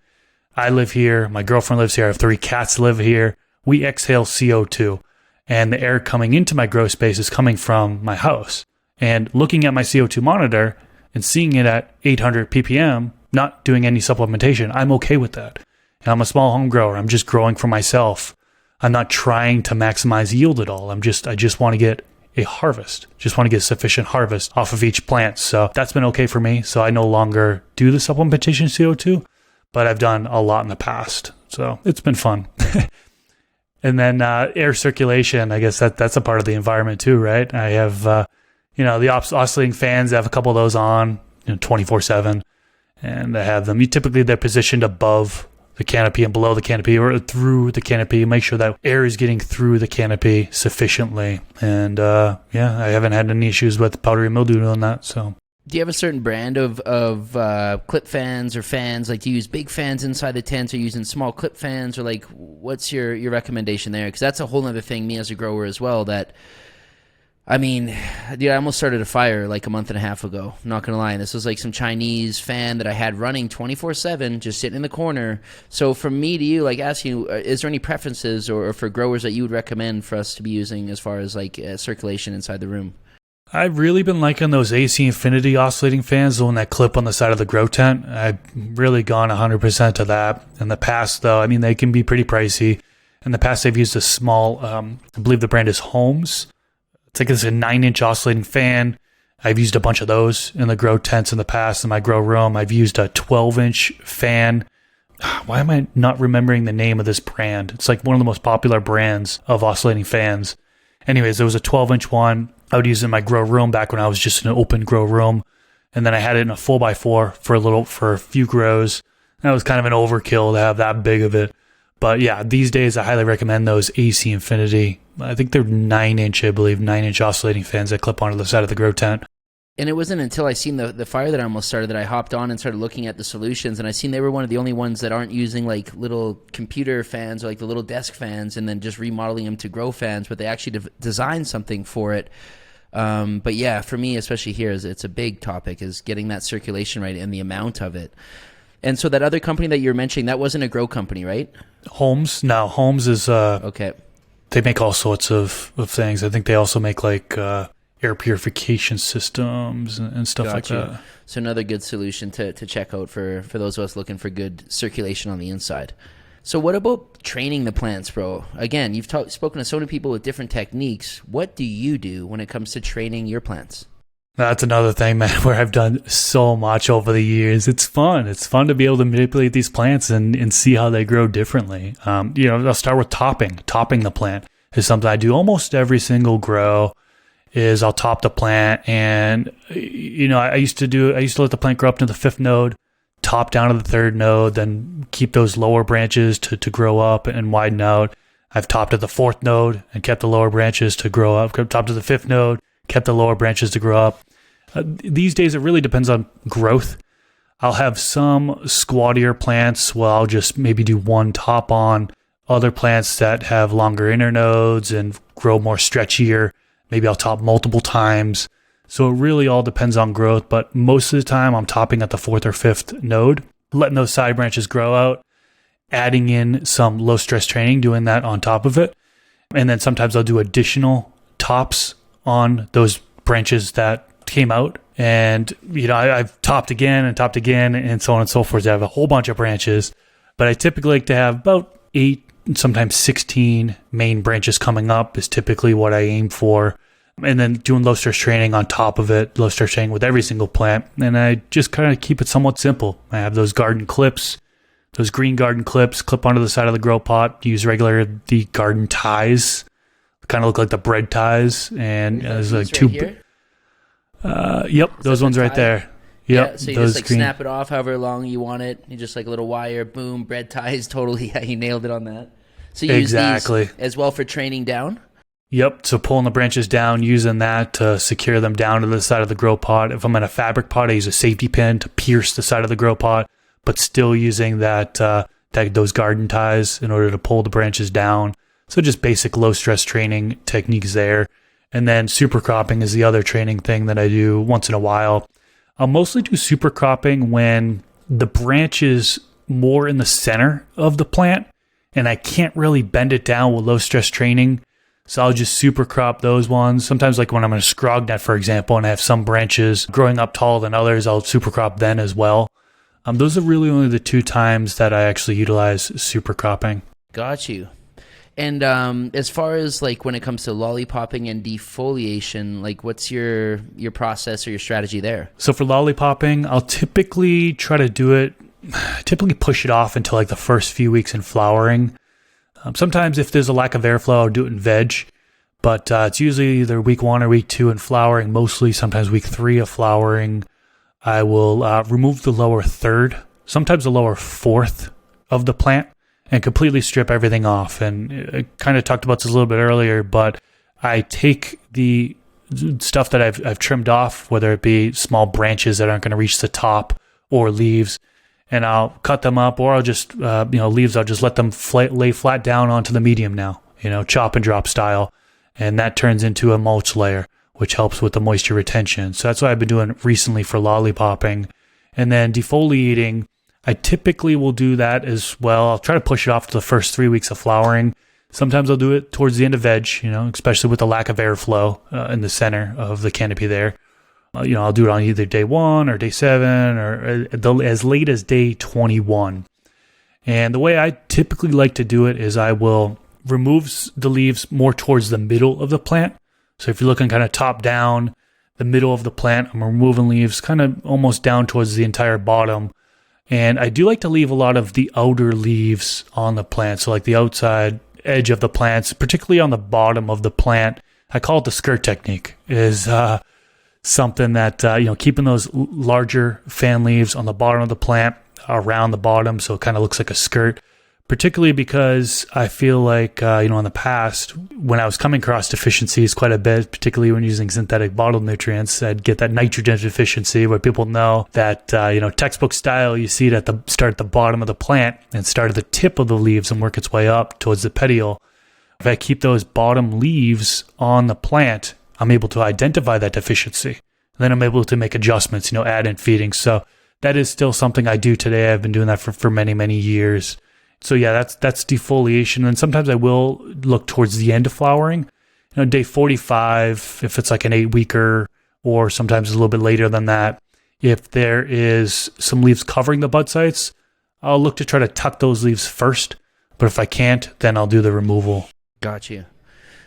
I live here. My girlfriend lives here. I have 3 cats that live here. We exhale CO2. And the air coming into my grow space is coming from my house. And looking at my CO2 monitor and seeing it at 800 ppm, not doing any supplementation, I'm okay with that. And I'm a small home grower. I'm just growing for myself. I'm not trying to maximize yield at all. I just want to get a harvest. Just want to get sufficient harvest off of each plant. So that's been okay for me. So I no longer do the supplementation CO2, but I've done a lot in the past. So it's been fun. And then air circulation, I guess that's a part of the environment too, right? I have, the oscillating fans. I have a couple of those on 24/7. And I have them. They're positioned above the canopy and below the canopy or through the canopy. Make sure that air is getting through the canopy sufficiently. And I haven't had any issues with powdery mildew on that. So, do you have a certain brand of clip fans or fans? Like, do you use big fans inside the tent, or using small clip fans, or like, what's your recommendation there? Because that's a whole other thing. Me as a grower as well. I almost started a fire like a month and a half ago. I'm not going to lie. This was like some Chinese fan that I had running 24/7, just sitting in the corner. So from me to you, like asking you, is there any preferences or for growers that you would recommend for us to be using as far as like circulation inside the room? I've really been liking those AC Infinity oscillating fans, the one that clip on the side of the grow tent. I've really gone 100% to that. In the past, though, they can be pretty pricey. In the past, I've used a small, I believe the brand is Holmes. It's like a 9-inch oscillating fan. I've used a bunch of those in the grow tents in the past in my grow room. I've used a 12-inch fan. Why am I not remembering the name of this brand? It's like one of the most popular brands of oscillating fans. Anyways, there was a 12-inch one. I would use it in my grow room back when I was just in an open grow room. And then I had it in a 4x4 for a few grows. That was kind of an overkill to have that big of it. But yeah, these days I highly recommend those AC Infinity. I think they're 9-inch oscillating fans that clip onto the side of the grow tent. And it wasn't until I seen the fire that I almost started that I hopped on and started looking at the solutions, and I seen they were one of the only ones that aren't using like little computer fans or like the little desk fans and then just remodeling them to grow fans, but they actually designed something for it. But yeah, for me, especially here, it's a big topic, is getting that circulation right and the amount of it. And so that other company that you're mentioning, that wasn't a grow company, right? Holmes? No, Holmes is... okay. They make all sorts of things. I think they also make like air purification systems and stuff like that. So another good solution to check out for those of us looking for good circulation on the inside. So what about training the plants, bro? Again, you've spoken to so many people with different techniques. What do you do when it comes to training your plants? That's another thing, man, where I've done so much over the years. It's fun. It's fun to be able to manipulate these plants and see how they grow differently. I'll start with topping. Topping the plant is something I do almost every single grow. Is I'll top the plant, and I used to let the plant grow up to the 5th node, top down to the 3rd node, then keep those lower branches to grow up and widen out. I've topped at the 4th node and kept the lower branches to grow up. Topped to the 5th node, kept the lower branches to grow up. These days, it really depends on growth. I'll have some squattier plants where I'll just maybe do one top on other plants that have longer internodes and grow more stretchier. Maybe I'll top multiple times. So it really all depends on growth, but most of the time I'm topping at the 4th or 5th node, letting those side branches grow out, adding in some low stress training, doing that on top of it. And then sometimes I'll do additional tops on those branches that came out. And, I've topped again and so on and so forth. I have a whole bunch of branches, but I typically like to have about 8, sometimes 16 main branches coming up is typically what I aim for. And then doing low stress training on top of it, low stress training with every single plant. And I just kind of keep it somewhat simple. I have those garden clips, those green garden clips, clip onto the side of the grow pot, use the garden ties, kind of look like the bread ties. And there's like two. Yep, those ones right there. Yep, yeah, so you just snap it off however long you want it. You just like a little wire, boom, bread ties, totally. Yeah, you nailed it on that. So you use these as well for training down? Yep, so pulling the branches down, using that to secure them down to the side of the grow pot. If I'm in a fabric pot, I use a safety pin to pierce the side of the grow pot, but still using those garden ties in order to pull the branches down. So just basic low stress training techniques there. And then super cropping is the other training thing that I do once in a while. I'll mostly do super cropping when the branch is more in the center of the plant and I can't really bend it down with low stress training. So I'll just super crop those ones. Sometimes like when I'm in a scrog net, for example, and I have some branches growing up taller than others, I'll super crop then as well. Those are really only the 2 times that I actually utilize super cropping. Got you. And as far as like when it comes to lollipopping and defoliation, like what's your process or your strategy there? So for lollipopping, I'll typically try to do it, push it off until like the first few weeks in flowering. Sometimes if there's a lack of airflow, I'll do it in veg, but it's usually either week 1 or week 2 in flowering, mostly sometimes week 3 of flowering. I will remove the lower third, sometimes the lower fourth of the plant, and completely strip everything off. And I kind of talked about this a little bit earlier, but I take the stuff that I've trimmed off, whether it be small branches that aren't going to reach the top or leaves, and I'll cut them up, or I'll just, leaves, I'll just let them lay flat down onto the medium now, chop and drop style. And that turns into a mulch layer, which helps with the moisture retention. So that's what I've been doing recently for lollipopping. And then defoliating, I typically will do that as well. I'll try to push it off to the first 3 weeks of flowering. Sometimes I'll do it towards the end of veg, especially with the lack of airflow in the center of the canopy there. I'll do it on either day 1 or day 7 or as late as day 21. And the way I typically like to do it is I will remove the leaves more towards the middle of the plant. So if you're looking kind of top down, the middle of the plant, I'm removing leaves kind of almost down towards the entire bottom. And I do like to leave a lot of the outer leaves on the plant. So like the outside edge of the plants, particularly on the bottom of the plant. I call it the skirt technique, is something that, keeping those larger fan leaves on the bottom of the plant around the bottom. So it kind of looks like a skirt, particularly because I feel like, in the past, when I was coming across deficiencies quite a bit, particularly when using synthetic bottle nutrients, I'd get that nitrogen deficiency where people know that, textbook style, you see it start at the bottom of the plant and start at the tip of the leaves and work its way up towards the petiole. If I keep those bottom leaves on the plant, I'm able to identify that deficiency. And then I'm able to make adjustments, add in feeding. So that is still something I do today. I've been doing that for many, many years. So yeah, that's defoliation. And sometimes I will look towards the end of flowering. Day 45, if it's like an 8-weeker, or sometimes a little bit later than that. If there is some leaves covering the bud sites, I'll look to try to tuck those leaves first. But if I can't, then I'll do the removal. Gotcha.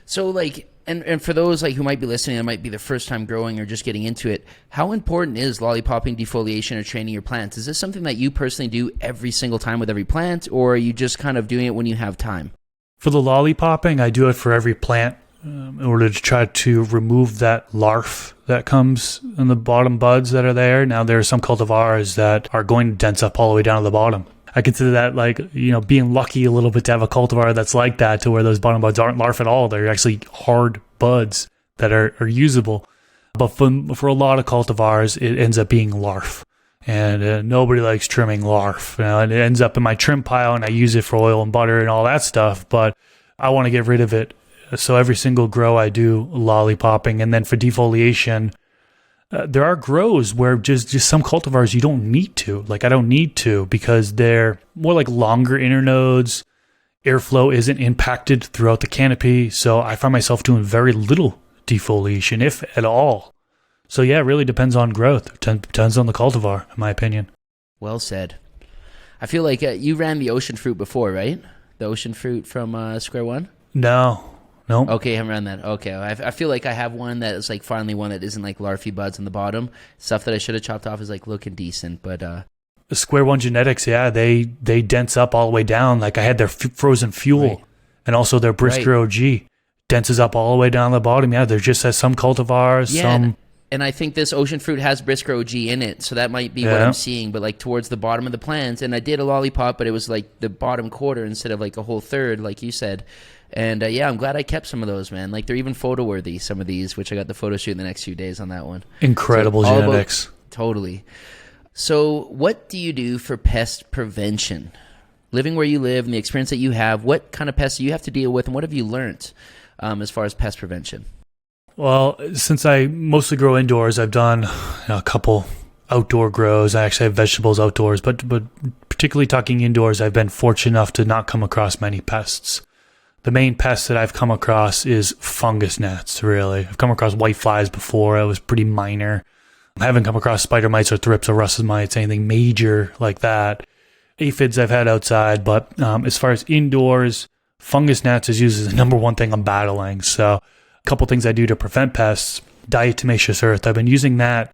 So like, and for those like who might be listening, that might be the first time growing or just getting into it, how important is lollipopping, defoliation, or training your plants? Is this something that you personally do every single time with every plant, or are you just kind of doing it when you have time? For the lollipopping, I do it for every plant in order to try to remove that larf that comes in the bottom buds that are there. Now, there are some cultivars that are going to dense up all the way down to the bottom. I consider that like, being lucky a little bit to have a cultivar that's like that, to where those bottom buds aren't larf at all. They're actually hard buds that are usable. But for a lot of cultivars, it ends up being larf. And nobody likes trimming larf. And it ends up in my trim pile, and I use it for oil and butter and all that stuff. But I want to get rid of it. So every single grow I do lollipopping. And then for defoliation, there are grows where just some cultivars you don't need to. Like I don't need to because they're more like longer internodes. Airflow isn't impacted throughout the canopy. So I find myself doing very little defoliation, if at all. So yeah, it really depends on growth. Depends on the cultivar, in my opinion. Well said. I feel like you ran the ocean fruit before, right? The ocean fruit from Square One? No. Okay, I haven't run that. Okay, I feel like I have one that is like finally one that isn't like larvae buds on the bottom. Stuff that I should have chopped off is like looking decent, but the Square One genetics, yeah, they dense up all the way down. Like I had their frozen fuel, right. And also their Brisker OG denses up all the way down the bottom. Yeah, there just has some cultivars, some. And I think this ocean fruit has Brisker OG in it, so that might be what I'm seeing. But like towards the bottom of the plants, and I did a lollipop, but it was like the bottom quarter instead of like a whole third, like you said. And yeah, I'm glad I kept some of those, man. Like they're even photo worthy, some of these, which I got the photo shoot in the next few days on that one. Incredible genetics. Totally. So what do you do for pest prevention? Living where you live and the experience that you have, what kind of pests do you have to deal with, and what have you learned as far as pest prevention? Well, since I mostly grow indoors, I've done a couple outdoor grows. I actually have vegetables outdoors, but particularly talking indoors, I've been fortunate enough to not come across many pests. The main pest that I've come across is fungus gnats, really. I've come across white flies before. It was pretty minor. I haven't come across spider mites or thrips or russet mites, anything major like that. Aphids I've had outside, but as far as indoors, fungus gnats is used as the number one thing I'm battling. So a couple things I do to prevent pests. Diatomaceous earth. I've been using that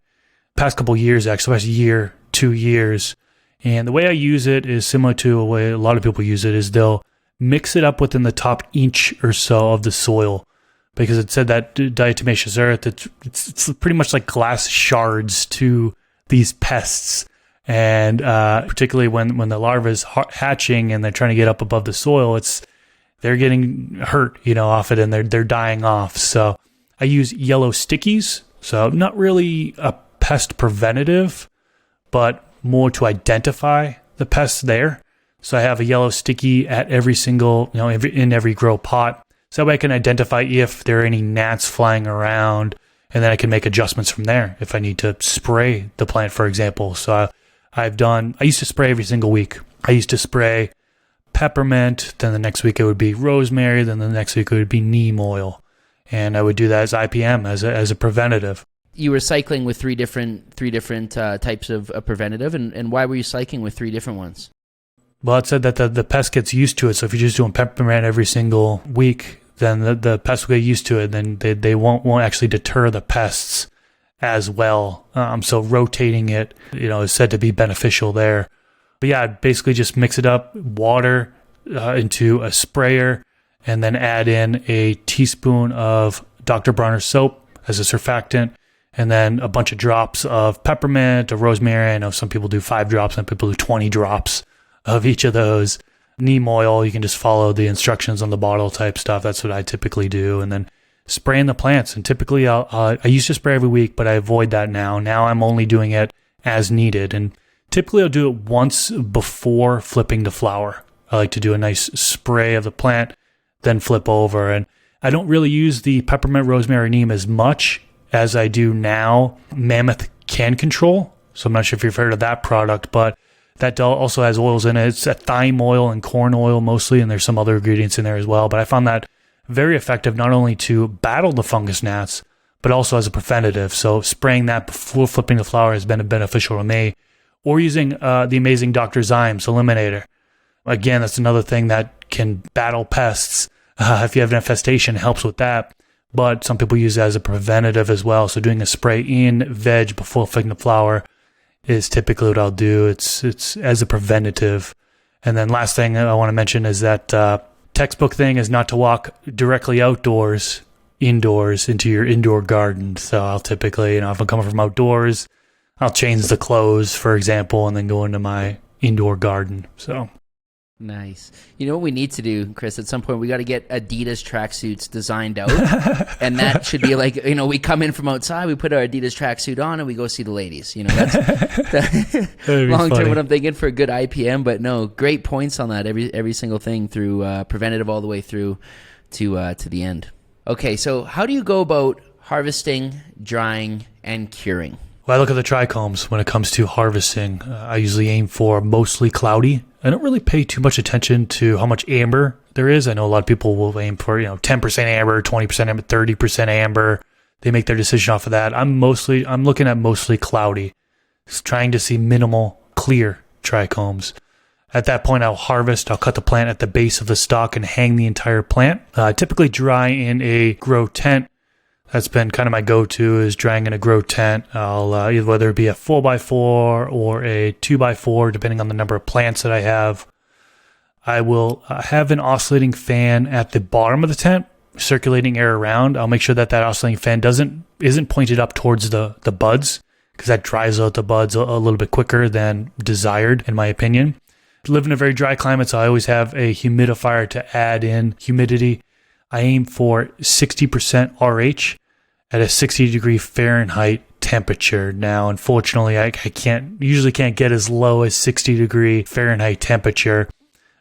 past couple years, actually, last year, 2 years. And the way I use it is similar to the way a lot of people use it, is they'll mix it up within the top inch or so of the soil. Because it said that diatomaceous earth, it's pretty much like glass shards to these pests. And particularly when the larva is hatching and they're trying to get up above the soil, they're getting hurt, off it, and they're dying off. So I use yellow stickies. So not really a pest preventative, but more to identify the pests there. So I have a yellow sticky at every single, in every grow pot. So that way I can identify if there are any gnats flying around, and then I can make adjustments from there if I need to spray the plant, for example. So I used to spray every single week. I used to spray peppermint, then the next week it would be rosemary, then the next week it would be neem oil. And I would do that as IPM, as a preventative. You were cycling with three different types of preventative, and why were you cycling with three different ones? Well, it said that the pest gets used to it. So if you're just doing peppermint every single week, then the pests will get used to it. Then they won't actually deter the pests as well. So rotating it, is said to be beneficial there. But yeah, basically just mix it up, water into a sprayer, and then add in a teaspoon of Dr. Bronner's soap as a surfactant, and then a bunch of drops of peppermint or rosemary. I know some people do 5 drops, some people do 20 drops of each of those. Neem oil, you can just follow the instructions on the bottle type stuff. That's what I typically do. And then spraying the plants. And typically I used to spray every week, but I avoid that now. Now I'm only doing it as needed. And typically I'll do it once before flipping to flower. I like to do a nice spray of the plant, then flip over. And I don't really use the peppermint, rosemary, neem as much as I do now Mammoth Can Control. So I'm not sure if you've heard of that product, but that also has oils in it. It's a thyme oil and corn oil mostly, and there's some other ingredients in there as well. But I found that very effective not only to battle the fungus gnats, but also as a preventative. So spraying that before flipping the flower has been beneficial to me. Or using the amazing Dr. Zymes Eliminator. Again, that's another thing that can battle pests. If you have an infestation, it helps with that. But some people use it as a preventative as well. So doing a spray in veg before flipping the flower is typically what I'll do. It's as a preventative. And then last thing I want to mention is that textbook thing is not to walk directly indoors into your indoor garden. So I'll typically, if I'm coming from outdoors, I'll change the clothes, for example, and then go into my indoor garden. So Nice. You know what we need to do, Chris? At some point, we got to get Adidas tracksuits designed out, and that should be like, we come in from outside, we put our Adidas tracksuit on, and we go see the ladies. That's long term what I'm thinking for a good IPM. But no, great points on that. Every single thing through preventative all the way through to the end. Okay, so how do you go about harvesting, drying, and curing? Well, I look at the trichomes when it comes to harvesting. I usually aim for mostly cloudy. I don't really pay too much attention to how much amber there is. I know a lot of people will aim for 10% amber, 20% amber, 30% amber. They make their decision off of that. I'm looking at mostly cloudy, just trying to see minimal clear trichomes. At that point, I'll harvest. I'll cut the plant at the base of the stalk and hang the entire plant. Typically dry in a grow tent. That's been kind of my go-to, is drying in a grow tent. I'll whether it be a 4x4 or a 2x4, depending on the number of plants that I have. I will have an oscillating fan at the bottom of the tent, circulating air around. I'll make sure that oscillating fan isn't pointed up towards the buds, because that dries out the buds a little bit quicker than desired, in my opinion. I live in a very dry climate, so I always have a humidifier to add in humidity. I aim for 60% RH at a 60-degree Fahrenheit temperature. Now, unfortunately, I usually can't get as low as 60-degree Fahrenheit temperature.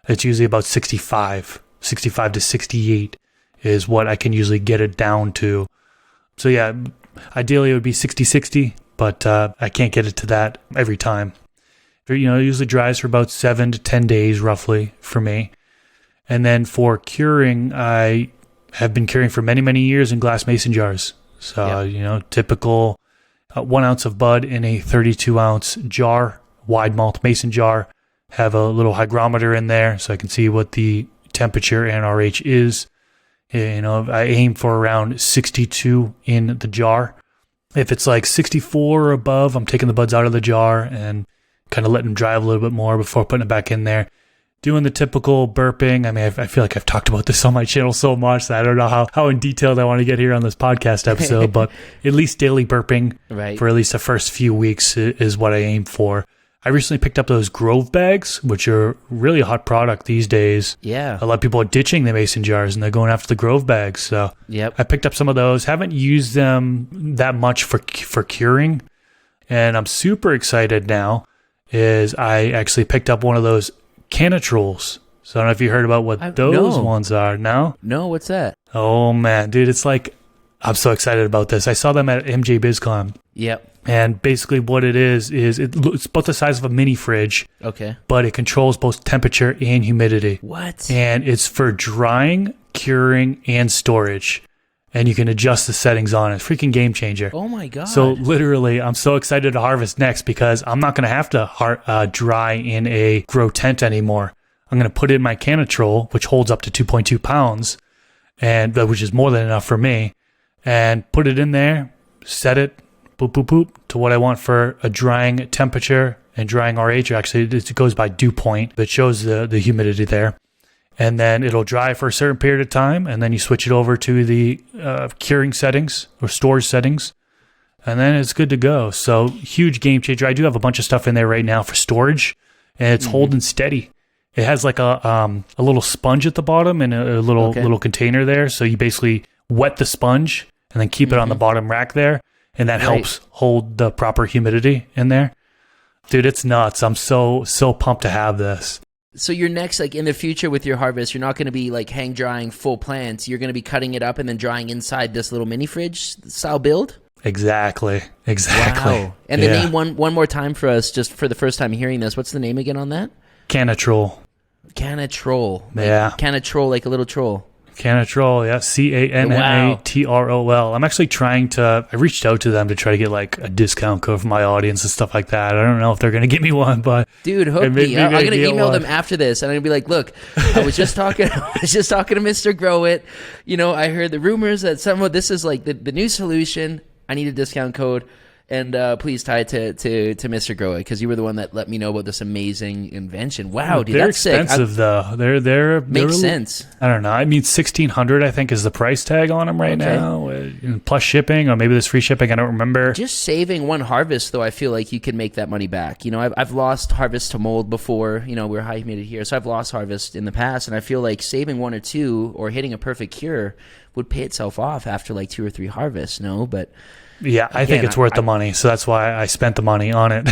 It's usually about 65 to 68 is what I can usually get it down to. So yeah, ideally it would be 60, but I can't get it to that every time. It usually dries for about 7 to 10 days roughly for me. And then for curing, I have been curing for many, many years in glass mason jars. So, typical 1 ounce of bud in a 32-ounce jar, wide mouth mason jar. Have a little hygrometer in there so I can see what the temperature and RH is. I aim for around 62 in the jar. If it's like 64 or above, I'm taking the buds out of the jar and kind of letting them dry a little bit more before putting it back in there. Doing the typical burping. I mean, I feel like I've talked about this on my channel so much that I don't know how in detailed I want to get here on this podcast episode, but at least daily burping for at least the first few weeks is what I aim for. I recently picked up those Grove bags, which are really a hot product these days. Yeah. A lot of people are ditching the mason jars and they're going after the Grove bags. So I picked up some of those. Haven't used them that much for curing. And I'm super excited now is I actually picked up one of those Canitrols. So I don't know if you heard about what those ones are. No, what's that? Oh man, dude, it's like, I'm so excited about this. I saw them at MJ BizCon. Yep. And basically what it is it's about the size of a mini fridge. Okay. But it controls both temperature and humidity. What? And it's for drying, curing, and storage. And you can adjust the settings on it. Freaking game changer. Oh my God. So literally, I'm so excited to harvest next because I'm not going to have to dry in a grow tent anymore. I'm going to put it in my Canitrol, which holds up to 2.2 pounds, and which is more than enough for me, and put it in there, set it, boop, boop, boop, to what I want for a drying temperature and drying RH. Actually, it goes by dew point. It shows the humidity there. And then it'll dry for a certain period of time, and then you switch it over to the curing settings or storage settings, and then it's good to go. So huge game changer. I do have a bunch of stuff in there right now for storage, and it's holding steady. It has like a little sponge at the bottom and a little container there. So you basically wet the sponge and then keep it on the bottom rack there, and that helps hold the proper humidity in there. Dude, it's nuts. I'm so pumped to have this. So your next, like in the future with your harvest, you're not going to be like hang drying full plants. You're going to be cutting it up and then drying inside this little mini fridge style build? Exactly. Wow. And the name one more time for us, just for the first time hearing this. What's the name again on that? Canitrol. Canitrol. Canitrol, like a little troll. Canitrol, yeah, Canatrol. I'm actually I reached out to them to try to get like a discount code for my audience and stuff like that. I don't know if they're going to give me one, but dude, hook me. I'm going to email them after this, and I'm going to be like, look, I was just talking to Mr. Grow It. I heard the rumors that this is like the new solution. I need a discount code. And please tie it to Mr. Grow It, because you were the one that let me know about this amazing invention. Wow, dude, they're that's sick. expensive though. They're Makes sense. I don't know. I mean, $1,600 I think is the price tag on them right now, plus shipping, or maybe there's free shipping. I don't remember. Just saving one harvest, though, I feel like you can make that money back. You know, I've lost harvest to mold before. You know, we're high humidity here, so I've lost harvest in the past, and I feel like saving one or two or hitting a perfect cure would pay itself off after like 2 or 3 harvests. No, but. Yeah, I think it's worth the money, so that's why I spent the money on it.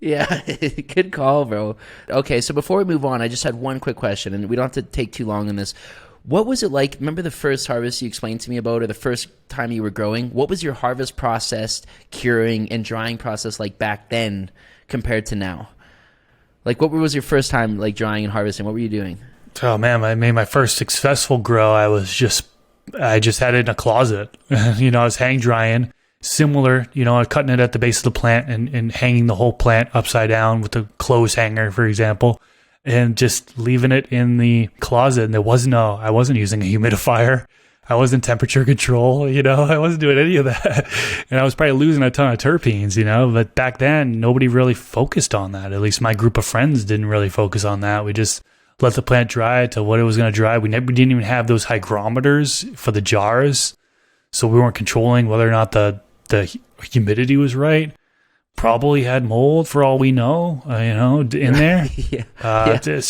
Yeah, good call, bro. Okay, so before we move on, I just had one quick question, and we don't have to take too long on this. What was it like? Remember the first harvest you explained to me about, or the first time you were growing? What was your harvest process, curing, and drying process like back then compared to now? Like, what was your first time like drying and harvesting? What were you doing? Oh man, I made my first successful grow. I just had it in a closet. You know, I was hang drying. Similar, you know, cutting it at the base of the plant and hanging the whole plant upside down with a clothes hanger, for example, and just leaving it in the closet. And I wasn't using a humidifier. I wasn't temperature control, you know, I wasn't doing any of that. And I was probably losing a ton of terpenes, you know, but back then nobody really focused on that. At least my group of friends didn't really focus on that. We just let the plant dry to what it was going to dry. We didn't even have those hygrometers for the jars. So we weren't controlling whether or not the humidity was right. Probably had mold for all we know, you know, in there. It's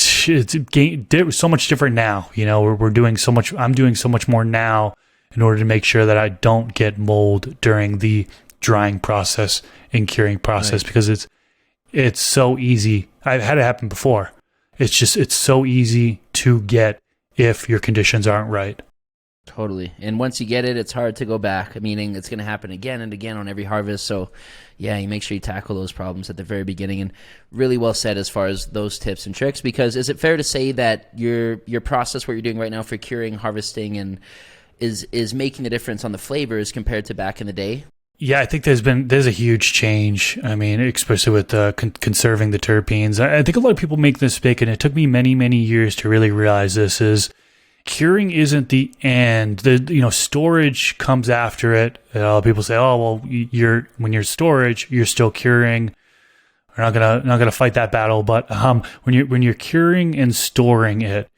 so much different now. You know, we're doing so much. I'm doing so much more now in order to make sure that I don't get mold during the drying process and curing process, because it's so easy. I've had it happen before. It's so easy to get if your conditions aren't right. Totally. And once you get it, it's hard to go back, meaning it's going to happen again and again on every harvest. So, yeah, you make sure you tackle those problems at the very beginning. And really well said as far as those tips and tricks, because is it fair to say that your process, what you're doing right now for curing, harvesting, and is making the difference on the flavors compared to back in the day? Yeah, I think there's a huge change. I mean, especially with conserving the terpenes. I think a lot of people make this mistake, and it took me many, many years to really realize this, is curing isn't the end. Storage comes after it. People say, "Oh, well, when you're storage, you're still curing." We're not gonna fight that battle. But when you're curing and storing it,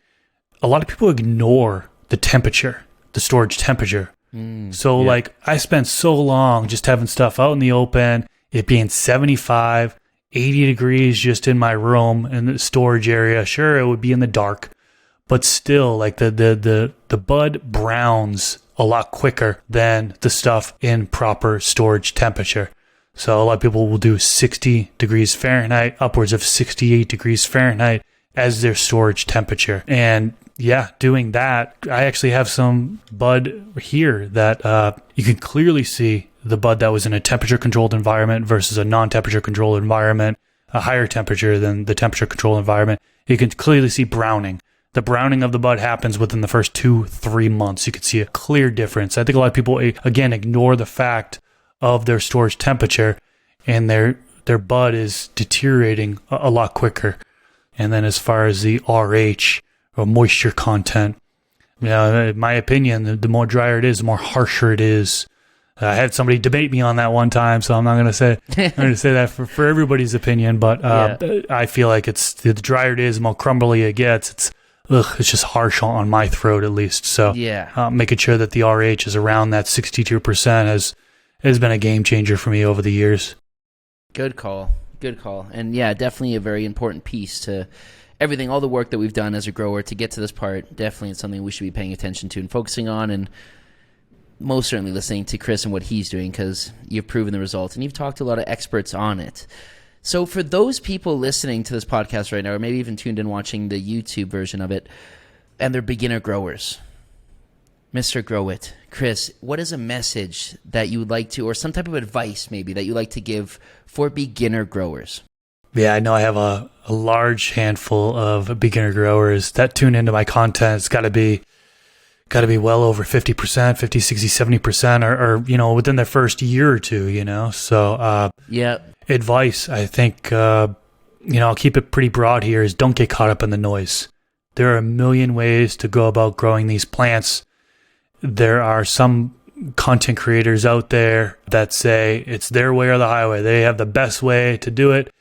a lot of people ignore the temperature, the storage temperature. Like, I spent so long just having stuff out in the open, it being 75, 80 degrees just in my room in the storage area. Sure, it would be in the dark, but still, like, the bud browns a lot quicker than the stuff in proper storage temperature. So a lot of people will do 60 degrees Fahrenheit, upwards of 68 degrees Fahrenheit as their storage temperature. And yeah, doing that, I actually have some bud here that you can clearly see the bud that was in a temperature-controlled environment versus a non-temperature-controlled environment, a higher temperature than the temperature-controlled environment. You can clearly see browning. The browning of the bud happens within the first 2-3 months. You can see a clear difference. I think a lot of people, again, ignore the fact of their storage temperature, and their bud is deteriorating a lot quicker. And then as far as the RH, or moisture content, in my opinion, the more drier it is, the more harsher it is. I had somebody debate me on that one time, so I'm not going to say that for everybody's opinion, but I feel like the drier it is, the more crumbly it gets. It's just harsh on my throat, at least. So making sure that the RH is around that 62% has been a game changer for me over the years. Good call. And yeah, definitely a very important piece to everything, all the work that we've done as a grower to get to this part. Definitely it's something we should be paying attention to and focusing on, and most certainly listening to Chris and what he's doing, because you've proven the results and you've talked to a lot of experts on it. So for those people listening to this podcast right now, or maybe even tuned in watching the YouTube version of it, and they're beginner growers, Mr. Grow It, Chris, what is a message that you would like to, or some type of advice maybe that you like to give for beginner growers? Yeah, I know I have a large handful of beginner growers that tune into my content. It's got to be well over 50%, 50, 60, 70%, or within their first year or two, So advice, I think, I'll keep it pretty broad here, is don't get caught up in the noise. There are a million ways to go about growing these plants. There are some content creators out there that say it's their way or the highway. They have the best way to do it,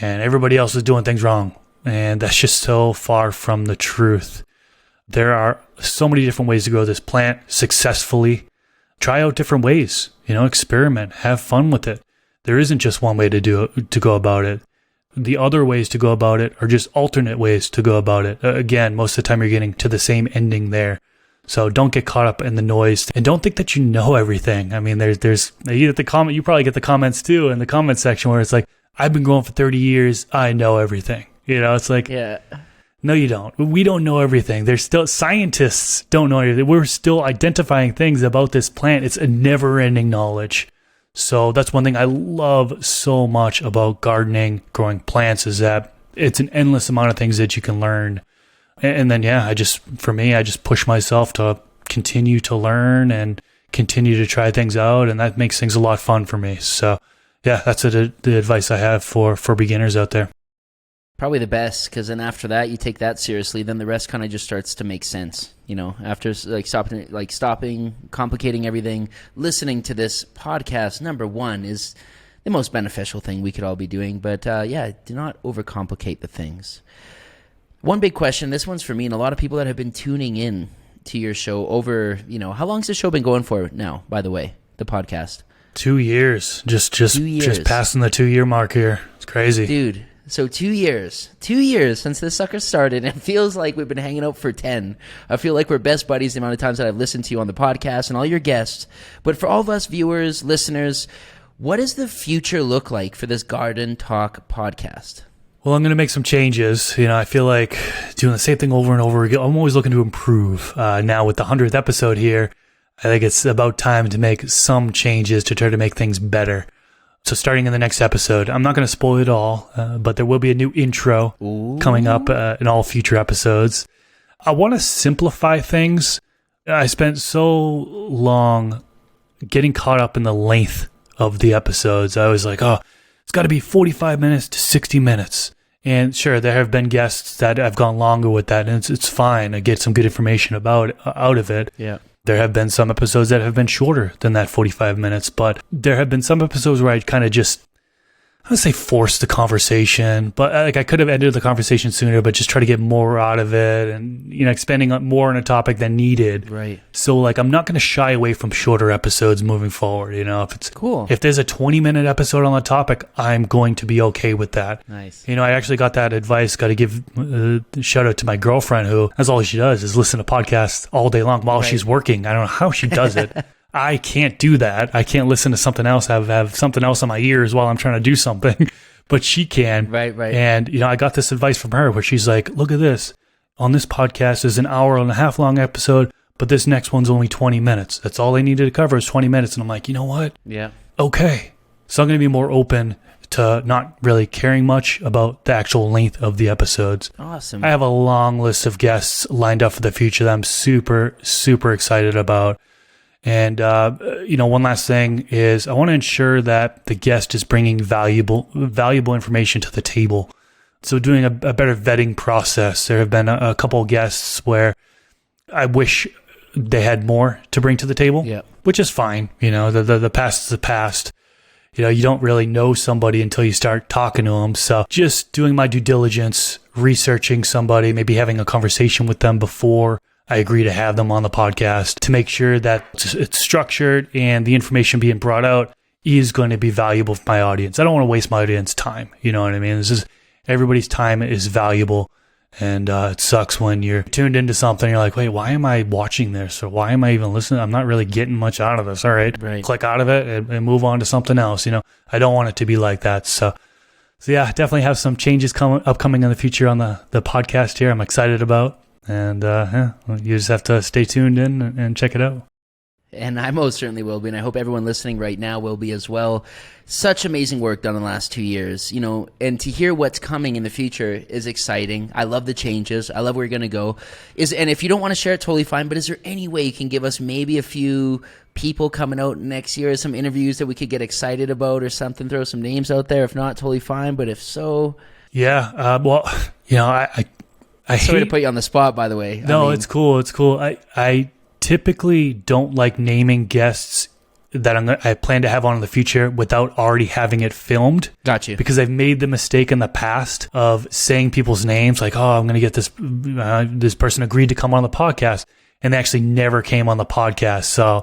and everybody else is doing things wrong. And that's just so far from the truth. There are so many different ways to grow this plant successfully. Try out different ways, experiment, have fun with it. There isn't just one way to go about it. The other ways to go about it are just alternate ways to go about it. Again, most of the time you're getting to the same ending there. So don't get caught up in the noise, and don't think that you know everything. I mean, there's you probably get the comments too in the comment section where it's like, I've been growing for 30 years. I know everything. It's like, yeah. No, you don't. We don't know everything. There's still scientists don't know everything. We're still identifying things about this plant. It's a never-ending knowledge. So that's one thing I love so much about gardening, growing plants, is that it's an endless amount of things that you can learn. And then, I just push myself to continue to learn and continue to try things out, and that makes things a lot fun for me. So, that's the advice I have for beginners out there. Probably the best, because then after that, you take that seriously, then the rest kind of just starts to make sense. After stopping complicating everything, listening to this podcast, number one, is the most beneficial thing we could all be doing. But do not overcomplicate the things. One big question, this one's for me and a lot of people that have been tuning in to your show over, how long's the show been going for now, by the way, the podcast? 2 years. Just 2 years. Just passing the 2-year mark here. It's crazy. Dude. So 2 years since this sucker started, and it feels like we've been hanging out for 10. I feel like we're best buddies the amount of times that I've listened to you on the podcast and all your guests. But for all of us viewers, listeners, what does the future look like for this Garden Talk podcast? Well, I'm going to make some changes. I feel like doing the same thing over and over again. I'm always looking to improve. Now with the 100th episode here, I think it's about time to make some changes to try to make things better. So starting in the next episode, I'm not going to spoil it all, but there will be a new intro coming up in all future episodes. I want to simplify things. I spent so long getting caught up in the length of the episodes. I was like, it's got to be 45 minutes to 60 minutes. And sure, there have been guests that have gone longer with that, and it's fine. I get some good information out of it. Yeah. There have been some episodes that have been shorter than that 45 minutes, but there have been some episodes where I kind of just, I would say, forced the conversation, but I could have ended the conversation sooner, but just try to get more out of it and, expanding more on a topic than needed. Right. So I'm not going to shy away from shorter episodes moving forward. If it's cool, if there's a 20-minute episode on the topic, I'm going to be okay with that. Nice. I actually got that advice. Got to give a shout out to my girlfriend, who that's all she does is listen to podcasts all day long while she's working. I don't know how she does it. I can't do that. I can't listen to something else, have something else in my ears while I'm trying to do something, but she can. Right. And, I got this advice from her where she's like, look at this. On this podcast is an hour and a half long episode, but this next one's only 20 minutes. That's all they needed to cover is 20 minutes. And I'm like, you know what? Yeah. Okay. So I'm going to be more open to not really caring much about the actual length of the episodes. Awesome. I have a long list of guests lined up for the future that I'm super, super excited about. And, one last thing is I want to ensure that the guest is bringing valuable information to the table. So doing a better vetting process. There have been a couple of guests where I wish they had more to bring to the table, which is fine. The past is the past. You don't really know somebody until you start talking to them. So just doing my due diligence, researching somebody, maybe having a conversation with them before I agree to have them on the podcast to make sure that it's structured and the information being brought out is going to be valuable for my audience. I don't want to waste my audience time. You know what I mean? Everybody's time is valuable. And it sucks when you're tuned into something. You're like, wait, why am I watching this? Or why am I even listening? I'm not really getting much out of this. All right. Click out of it and move on to something else. I don't want it to be like that. So yeah, definitely have some changes upcoming in the future on the podcast here. I'm excited about. And you just have to stay tuned in and check it out. And I most certainly will be, and I hope everyone listening right now will be as well. Such amazing work done in the last 2 years, and to hear what's coming in the future is exciting. I love the changes. I love where you're going to go. And if you don't want to share it, totally fine, but is there any way you can give us maybe a few people coming out next year, some interviews that we could get excited about or something, throw some names out there? If not, totally fine, but if so... Yeah, I sorry to put you on the spot, by the way. No, it's cool. I typically don't like naming guests that I plan to have on in the future without already having it filmed. Got you. Because I've made the mistake in the past of saying people's names, like, oh, I'm going to get this person agreed to come on the podcast, and they actually never came on the podcast. So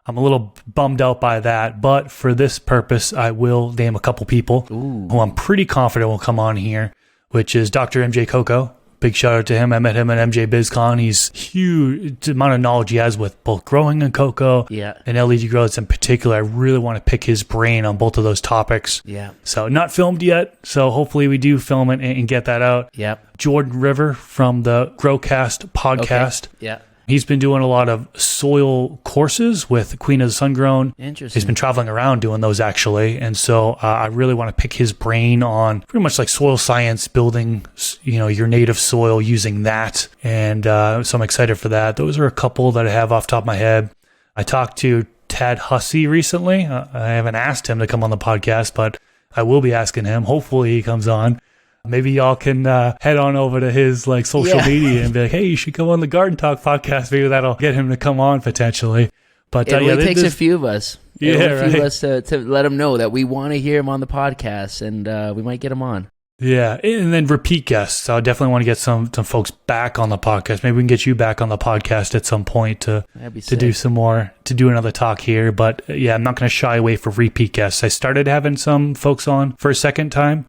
I'm a little bummed out by that. But for this purpose, I will name a couple people who I'm pretty confident will come on here, which is Dr. MJ Coco. Big shout out to him. I met him at MJ BizCon. He's huge. The amount of knowledge he has with both growing and cocoa and LED growths in particular. I really want to pick his brain on both of those topics. Yeah. So not filmed yet. So hopefully we do film it and get that out. Yep. Jordan River from the Growcast podcast. Okay. Yeah. He's been doing a lot of soil courses with Queen of the Sun Grown. Interesting. He's been traveling around doing those actually. And so I really want to pick his brain on pretty much like soil science, building, your native soil using that. And so I'm excited for that. Those are a couple that I have off the top of my head. I talked to Tad Hussey recently. I haven't asked him to come on the podcast, but I will be asking him. Hopefully he comes on. Maybe y'all can head on over to his social media and be like, hey, you should come on the Garden Talk podcast. Maybe that'll get him to come on potentially. But it only takes a few of us. A few of us to let him know that we want to hear him on the podcast, and we might get him on. Yeah, and then repeat guests. I definitely want to get some folks back on the podcast. Maybe we can get you back on the podcast at some point to do some more, to do another talk here. But yeah, I'm not going to shy away from repeat guests. I started having some folks on for a second time.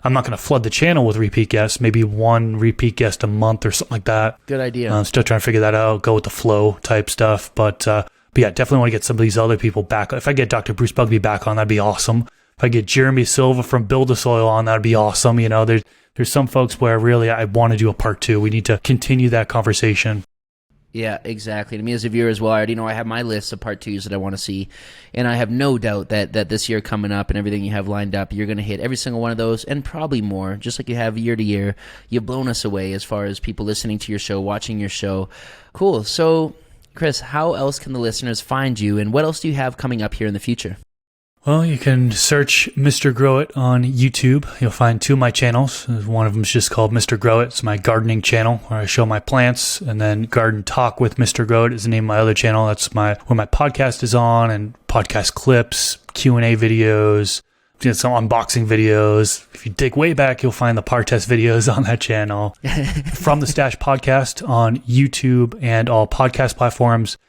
I'm not going to flood the channel with repeat guests, maybe one repeat guest a month or something like that. Good idea. I'm still trying to figure that out, go with the flow type stuff. But yeah, definitely want to get some of these other people back. If I get Dr. Bruce Bugby back on, that'd be awesome. If I get Jeremy Silva from Build a Soil on, that'd be awesome. There's some folks where really I want to do a part 2. We need to continue that conversation. Yeah, exactly. To me as a viewer as well, I already know I have my list of part 2s that I want to see. And I have no doubt that this year coming up and everything you have lined up, you're going to hit every single one of those and probably more, just like you have year to year. You've blown us away as far as people listening to your show, watching your show. Cool. So, Chris, how else can the listeners find you, and what else do you have coming up here in the future? Well, you can search Mr. Grow It on YouTube. You'll find 2 of my channels. One of them is just called Mr. Grow It. It's my gardening channel where I show my plants. And then Garden Talk with Mr. Grow It is the name of my other channel. That's where my podcast is on, and podcast clips, Q&A videos, some unboxing videos. If you dig way back, you'll find the par test videos on that channel. From the Stash Podcast on YouTube and all podcast platforms,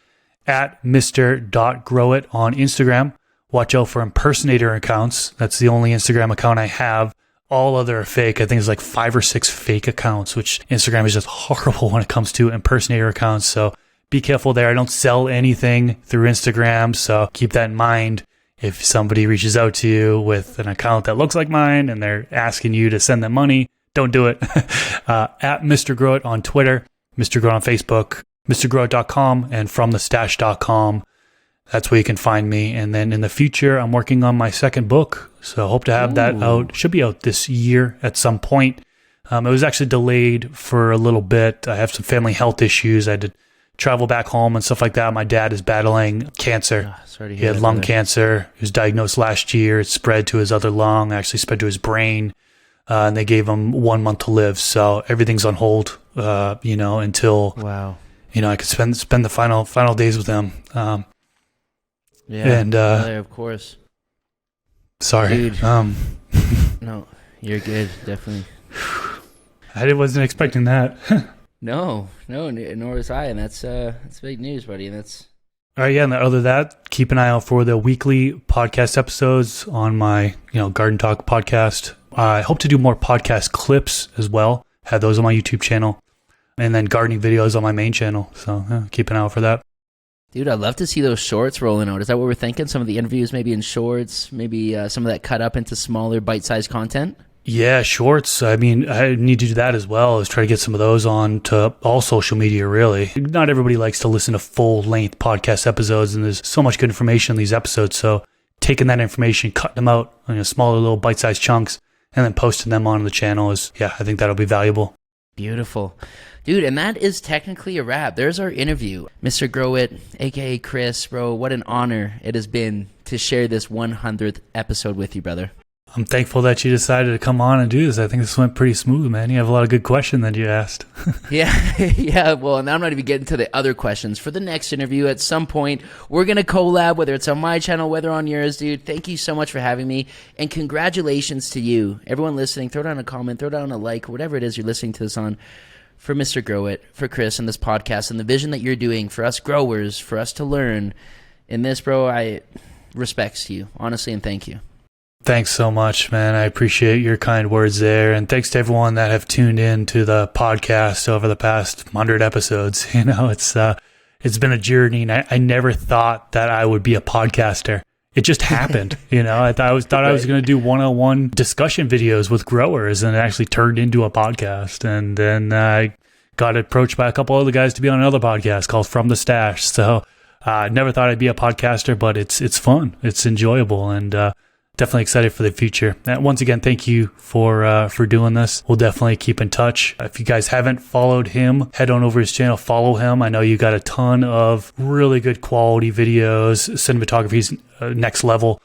at Mr.Growit on Instagram. Watch out for impersonator accounts. That's the only Instagram account I have. All other are fake. I think there's like 5 or 6 fake accounts, which Instagram is just horrible when it comes to impersonator accounts. So be careful there. I don't sell anything through Instagram, so keep that in mind. If somebody reaches out to you with an account that looks like mine and they're asking you to send them money, don't do it. At Mr. Growit on Twitter, Mr. Growit on Facebook, MrGrowit.com, and FromTheStash.com. That's where you can find me. And then in the future, I'm working on my second book. So I hope to have that out. Should be out this year at some point. It was actually delayed for a little bit. I have some family health issues. I had to travel back home and stuff like that. My dad is battling cancer. Sorry to hear he had lung cancer. He was diagnosed last year. It spread to his other lung, actually spread to his brain. And they gave him 1 month to live. So everything's on hold, until, I could spend the final days with him. Yeah, and of course. Sorry. Dude. No, you're good, definitely. I wasn't expecting that. No, nor was I, and that's big news, buddy. And that's all right. Yeah, and other than that, keep an eye out for the weekly podcast episodes on my Garden Talk podcast. I hope to do more podcast clips as well. Have those on my YouTube channel, and then gardening videos on my main channel. So keep an eye out for that. Dude, I'd love to see those shorts rolling out. Is that what we're thinking? Some of the interviews maybe in shorts, maybe some of that cut up into smaller bite-sized content? Yeah, shorts. I mean, I need to do that as well, is try to get some of those on to all social media, really. Not everybody likes to listen to full-length podcast episodes, and there's so much good information in these episodes. So taking that information, cutting them out in smaller little bite-sized chunks, and then posting them on the channel I think that'll be valuable. Beautiful. Dude, and that is technically a wrap. There's our interview. Mr. Growit, a.k.a. Chris, bro, what an honor it has been to share this 100th episode with you, brother. I'm thankful that you decided to come on and do this. I think this went pretty smooth, man. You have a lot of good questions that you asked. Yeah. Well, and I'm not even getting to the other questions. For the next interview, at some point, we're going to collab, whether it's on my channel, whether on yours, dude. Thank you so much for having me. And congratulations to you. Everyone listening, throw down a comment, throw down a like, whatever it is you're listening to this on. For Mr. Grow It, for Chris and this podcast and the vision that you're doing for us growers, for us to learn in this, bro, I respects you, honestly, and thank you. Thanks so much, man. I appreciate your kind words there. And thanks to everyone that have tuned in to the podcast over the past 100 episodes. You know, it's been a journey, and I never thought that I would be a podcaster. It just happened. You know, I thought I was going to do one-on-one discussion videos with growers, and it actually turned into a podcast. And then I got approached by a couple other guys to be on another podcast called From the Stash. So never thought I'd be a podcaster, but it's fun. It's enjoyable, and definitely excited for the future. And once again, thank you for doing this. We'll definitely keep in touch. If you guys haven't followed him, head on over his channel, follow him. I know you got a ton of really good quality videos. Cinematography's next level.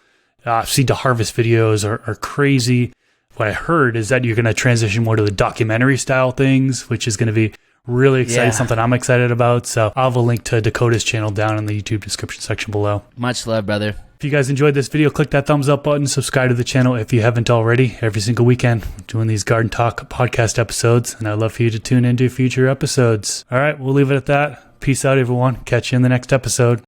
Seed to harvest videos are crazy. What I heard is that you're going to transition more to the documentary style things, which is going to be really exciting, something I'm excited about. So I'll have a link to Dakota's channel down in the YouTube description section below. Much love, brother. If you guys enjoyed this video, click that thumbs up button, subscribe to the channel if you haven't already. Every single weekend, we're doing these Garden Talk podcast episodes, and I'd love for you to tune into future episodes. All right, we'll leave it at that. Peace out, everyone. Catch you in the next episode.